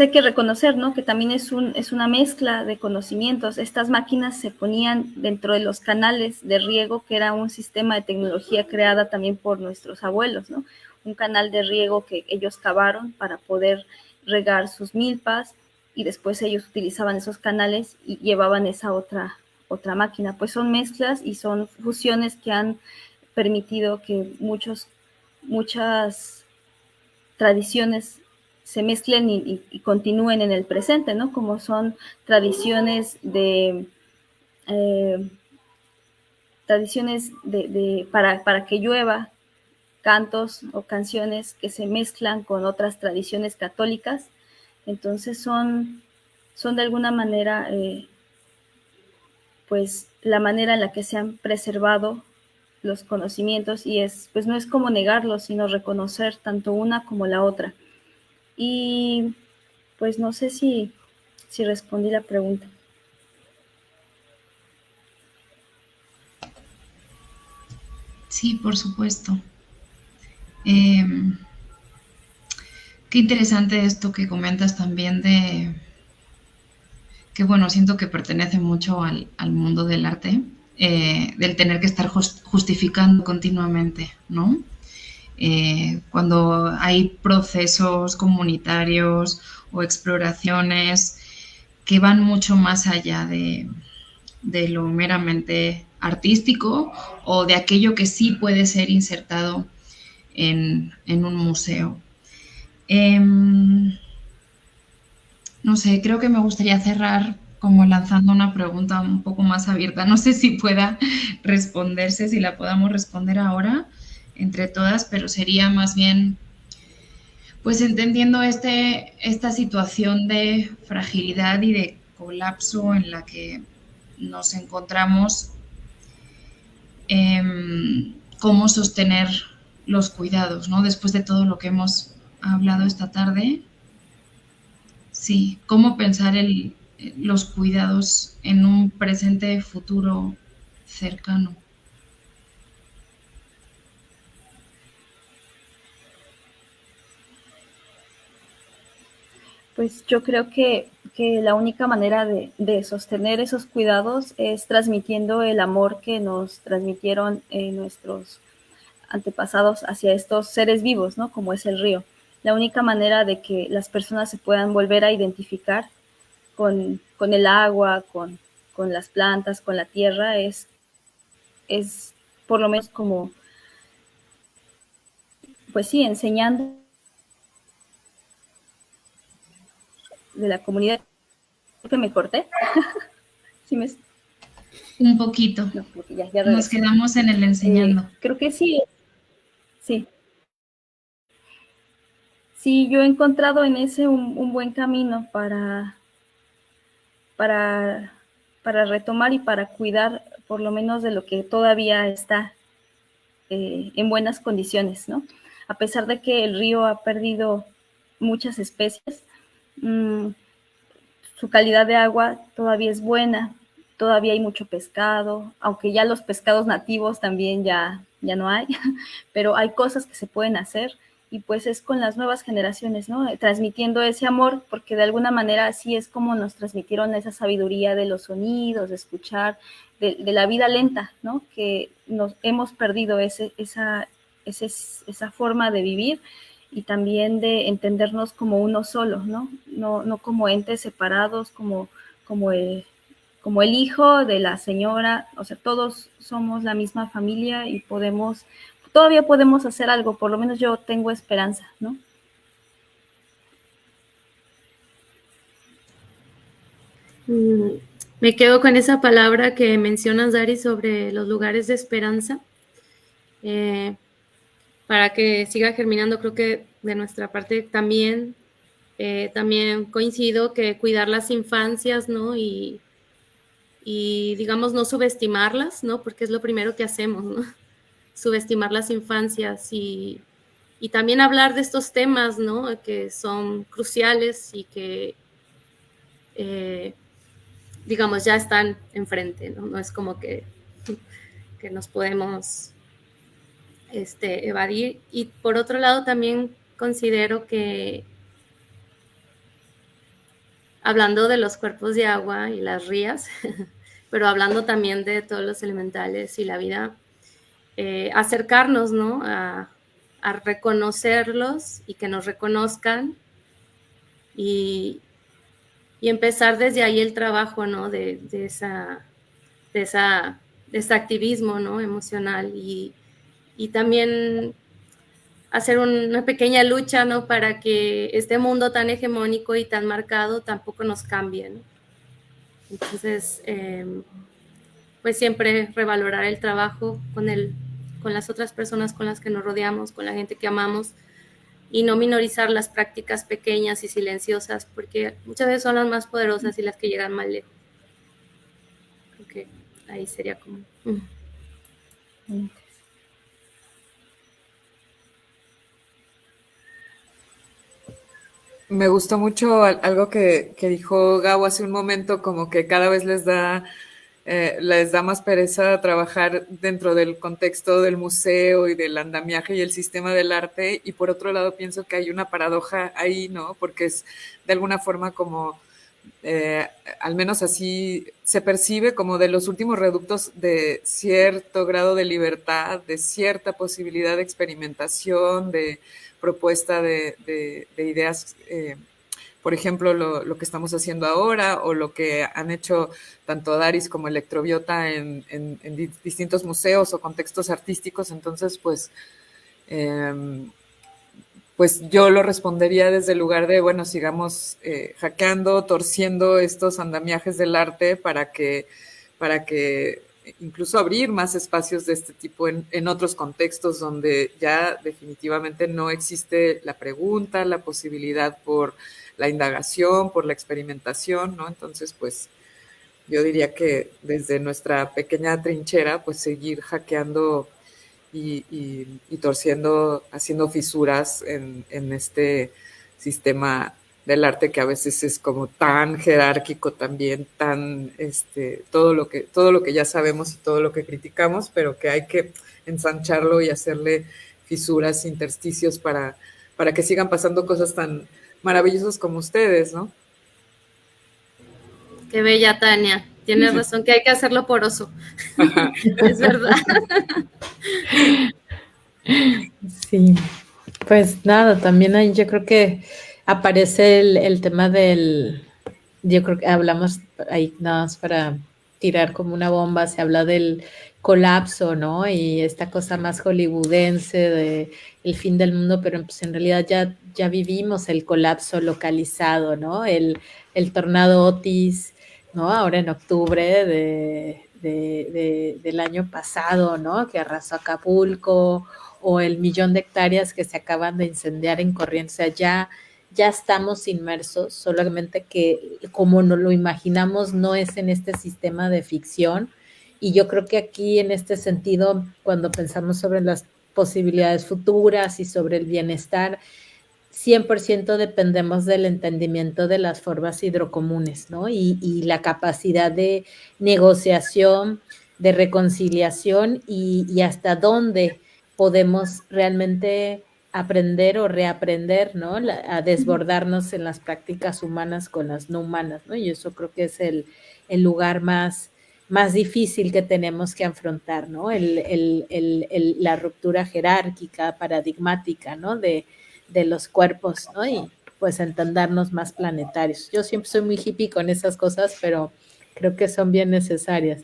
hay que reconocer, ¿no? Que también es una mezcla de conocimientos. Estas máquinas se ponían dentro de los canales de riego, que era un sistema de tecnología creada también por nuestros abuelos, ¿no? Un canal de riego que ellos cavaron para poder regar sus milpas y después ellos utilizaban esos canales y llevaban esa otra máquina. Pues son mezclas y son fusiones que han permitido que muchas tradiciones se mezclen y continúen en el presente, ¿no? Como son tradiciones para que llueva, cantos o canciones que se mezclan con otras tradiciones católicas. Entonces son son de alguna manera, pues, la manera en la que se han preservado los conocimientos, y pues no es como negarlos, sino reconocer tanto una como la otra. Y pues no sé si respondí la pregunta. Sí, por supuesto. Qué interesante esto que comentas también de que, bueno, siento que pertenece mucho al mundo del arte, del tener que estar justificando continuamente, ¿no? Cuando hay procesos comunitarios o exploraciones que van mucho más allá de lo meramente artístico o de aquello que sí puede ser insertado en un museo. No sé, creo que me gustaría cerrar como lanzando una pregunta un poco más abierta. No sé si pueda responderse, si la podamos responder ahora entre todas, pero sería más bien, pues entendiendo esta situación de fragilidad y de colapso en la que nos encontramos, cómo sostener los cuidados, ¿no? Después de todo lo que hemos hablado esta tarde, sí, cómo pensar los cuidados en un presente futuro cercano. Pues yo creo que la única manera de sostener esos cuidados es transmitiendo el amor que nos transmitieron nuestros antepasados hacia estos seres vivos, ¿no? Como es el río. La única manera de que las personas se puedan volver a identificar con el agua, con las plantas, con la tierra, es por lo menos como, pues sí, enseñando de la comunidad. Que me corté. ¿Sí me... Un poquito. No, porque ya nos quedamos en el enseñando. Creo que sí. Sí. Sí, yo he encontrado en ese un buen camino para retomar y para cuidar por lo menos de lo que todavía está en buenas condiciones, ¿no? A pesar de que el río ha perdido muchas especies, su calidad de agua todavía es buena, todavía hay mucho pescado, aunque ya los pescados nativos también ya no hay, pero hay cosas que se pueden hacer, y pues es con las nuevas generaciones, ¿no? Transmitiendo ese amor, porque de alguna manera así es como nos transmitieron esa sabiduría de los sonidos, de escuchar, de la vida lenta, ¿no? Que nos hemos perdido esa forma de vivir, y también de entendernos como uno solo, ¿no? No como entes separados, como el hijo de la señora. O sea, todos somos la misma familia y todavía podemos hacer algo, por lo menos yo tengo esperanza, ¿no? Me quedo con esa palabra que mencionas, Dari, sobre los lugares de esperanza. Para que siga germinando, creo que de nuestra parte también coincido que cuidar las infancias, ¿no? Y digamos, no subestimarlas, ¿no? Porque es lo primero que hacemos, ¿no? Subestimar las infancias y también hablar de estos temas, ¿no? Que son cruciales y que, digamos, ya están enfrente, ¿no? No es como que nos podemos evadir. Y por otro lado, también considero que, hablando de los cuerpos de agua y las rías, pero hablando también de todos los elementales y la vida, acercarnos, ¿no? a reconocerlos y que nos reconozcan, y empezar desde ahí el trabajo, ¿no? de ese activismo, ¿no? Emocional, y también hacer una pequeña lucha, ¿no? Para que este mundo tan hegemónico y tan marcado tampoco nos cambie, ¿no? Entonces, pues siempre revalorar el trabajo con las otras personas con las que nos rodeamos, con la gente que amamos, y no minorizar las prácticas pequeñas y silenciosas, porque muchas veces son las más poderosas y las que llegan más lejos. Creo que ahí sería como... Me gustó mucho algo que dijo Gabo hace un momento, como que cada vez les da más pereza trabajar dentro del contexto del museo y del andamiaje y el sistema del arte, y por otro lado pienso que hay una paradoja ahí, ¿no? Porque es de alguna forma como, al menos así se percibe, como de los últimos reductos de cierto grado de libertad, de cierta posibilidad de experimentación, de propuesta de ideas, por ejemplo, lo que estamos haciendo ahora, o lo que han hecho tanto Daris como Electrobiota en distintos museos o contextos artísticos. Entonces, pues yo lo respondería desde el lugar de, bueno, sigamos hackeando, torciendo estos andamiajes del arte para que incluso abrir más espacios de este tipo en otros contextos donde ya definitivamente no existe la pregunta, la posibilidad por la indagación, por la experimentación, ¿no? Entonces, pues yo diría que desde nuestra pequeña trinchera, pues seguir hackeando y torciendo, haciendo fisuras en este sistema del arte que a veces es como tan jerárquico también, tan todo lo que ya sabemos y todo lo que criticamos, pero que hay que ensancharlo y hacerle fisuras, intersticios para que sigan pasando cosas tan maravillosas como ustedes, ¿no? Qué bella, Tania. Tienes razón que hay que hacerlo poroso. Es verdad. Sí, pues nada, también ahí yo creo que aparece el tema yo creo que hablamos ahí nada más para tirar como una bomba, se habla del colapso, ¿no? Y esta cosa más hollywoodense de el fin del mundo, pero pues en realidad ya vivimos el colapso localizado, ¿no? El tornado Otis, ¿no? Ahora en octubre del año pasado, ¿no? Que arrasó Acapulco, o el 1,000,000 de hectáreas que se acaban de incendiar en Corrientes. O sea, ya estamos inmersos, solamente que como nos lo imaginamos no es en este sistema de ficción. Y yo creo que aquí en este sentido, cuando pensamos sobre las posibilidades futuras y sobre el bienestar, 100% dependemos del entendimiento de las formas hidrocomunes, ¿no? Y la capacidad de negociación, de reconciliación y hasta dónde podemos realmente aprender o reaprender, ¿no? A desbordarnos en las prácticas humanas con las no humanas, ¿no? Y eso creo que es el lugar más difícil que tenemos que afrontar, ¿no? La ruptura jerárquica, paradigmática, ¿no? De los cuerpos, ¿no? Y pues entendernos más planetarios. Yo siempre soy muy hippie con esas cosas, pero creo que son bien necesarias.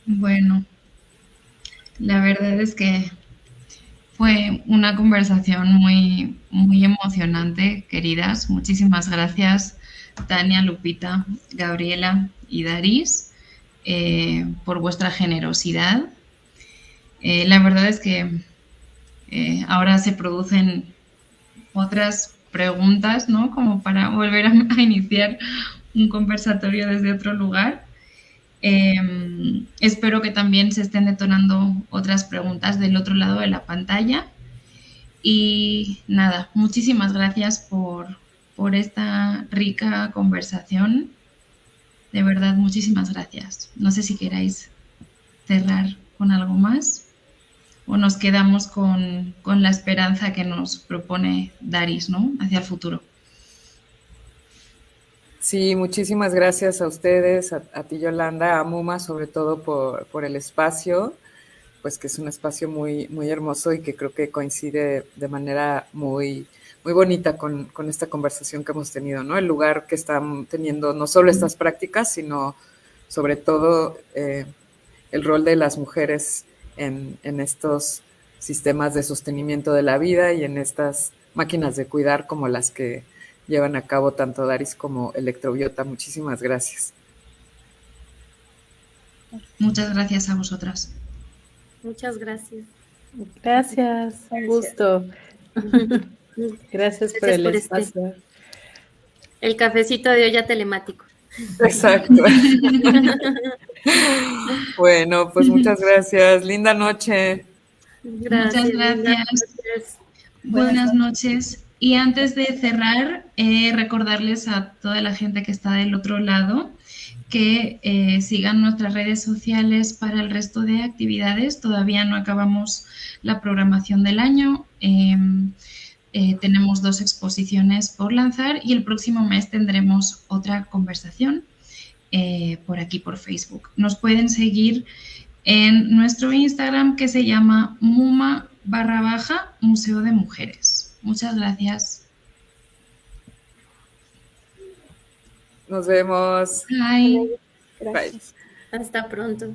Bueno, la verdad es que fue una conversación muy, muy emocionante, queridas. Muchísimas gracias, Tania, Lupita, Gabriela y Daris, por vuestra generosidad. La verdad es que ahora se producen otras preguntas, ¿no? Como para volver a iniciar un conversatorio desde otro lugar. Espero que también se estén detonando otras preguntas del otro lado de la pantalla. Y nada, muchísimas gracias por esta rica conversación. De verdad, muchísimas gracias. No sé si queráis cerrar con algo más o nos quedamos con la esperanza que nos propone Daris, ¿no? Hacia el futuro. Sí, muchísimas gracias a ustedes, a ti, Yolanda, a Muma, sobre todo por el espacio, pues que es un espacio muy, muy hermoso y que creo que coincide de manera muy, muy bonita con esta conversación que hemos tenido, ¿no? El lugar que están teniendo no solo estas prácticas, sino sobre todo el rol de las mujeres en estos sistemas de sostenimiento de la vida y en estas máquinas de cuidar como las que llevan a cabo tanto Daris como Electrobiota. Muchísimas gracias. Muchas gracias a vosotras. Muchas gracias. Gracias, un gusto. Gracias por el espacio. El cafecito de olla telemático. Exacto. Bueno, pues muchas gracias. Linda noche. Gracias. Muchas gracias. Buenas noches. Y antes de cerrar, recordarles a toda la gente que está del otro lado que sigan nuestras redes sociales para el resto de actividades. Todavía no acabamos la programación del año. Tenemos 2 exposiciones por lanzar y el próximo mes tendremos otra conversación por aquí, por Facebook. Nos pueden seguir en nuestro Instagram, que se llama MUMA_Museo de Mujeres. Muchas gracias. Nos vemos. Bye. Gracias. Hasta pronto.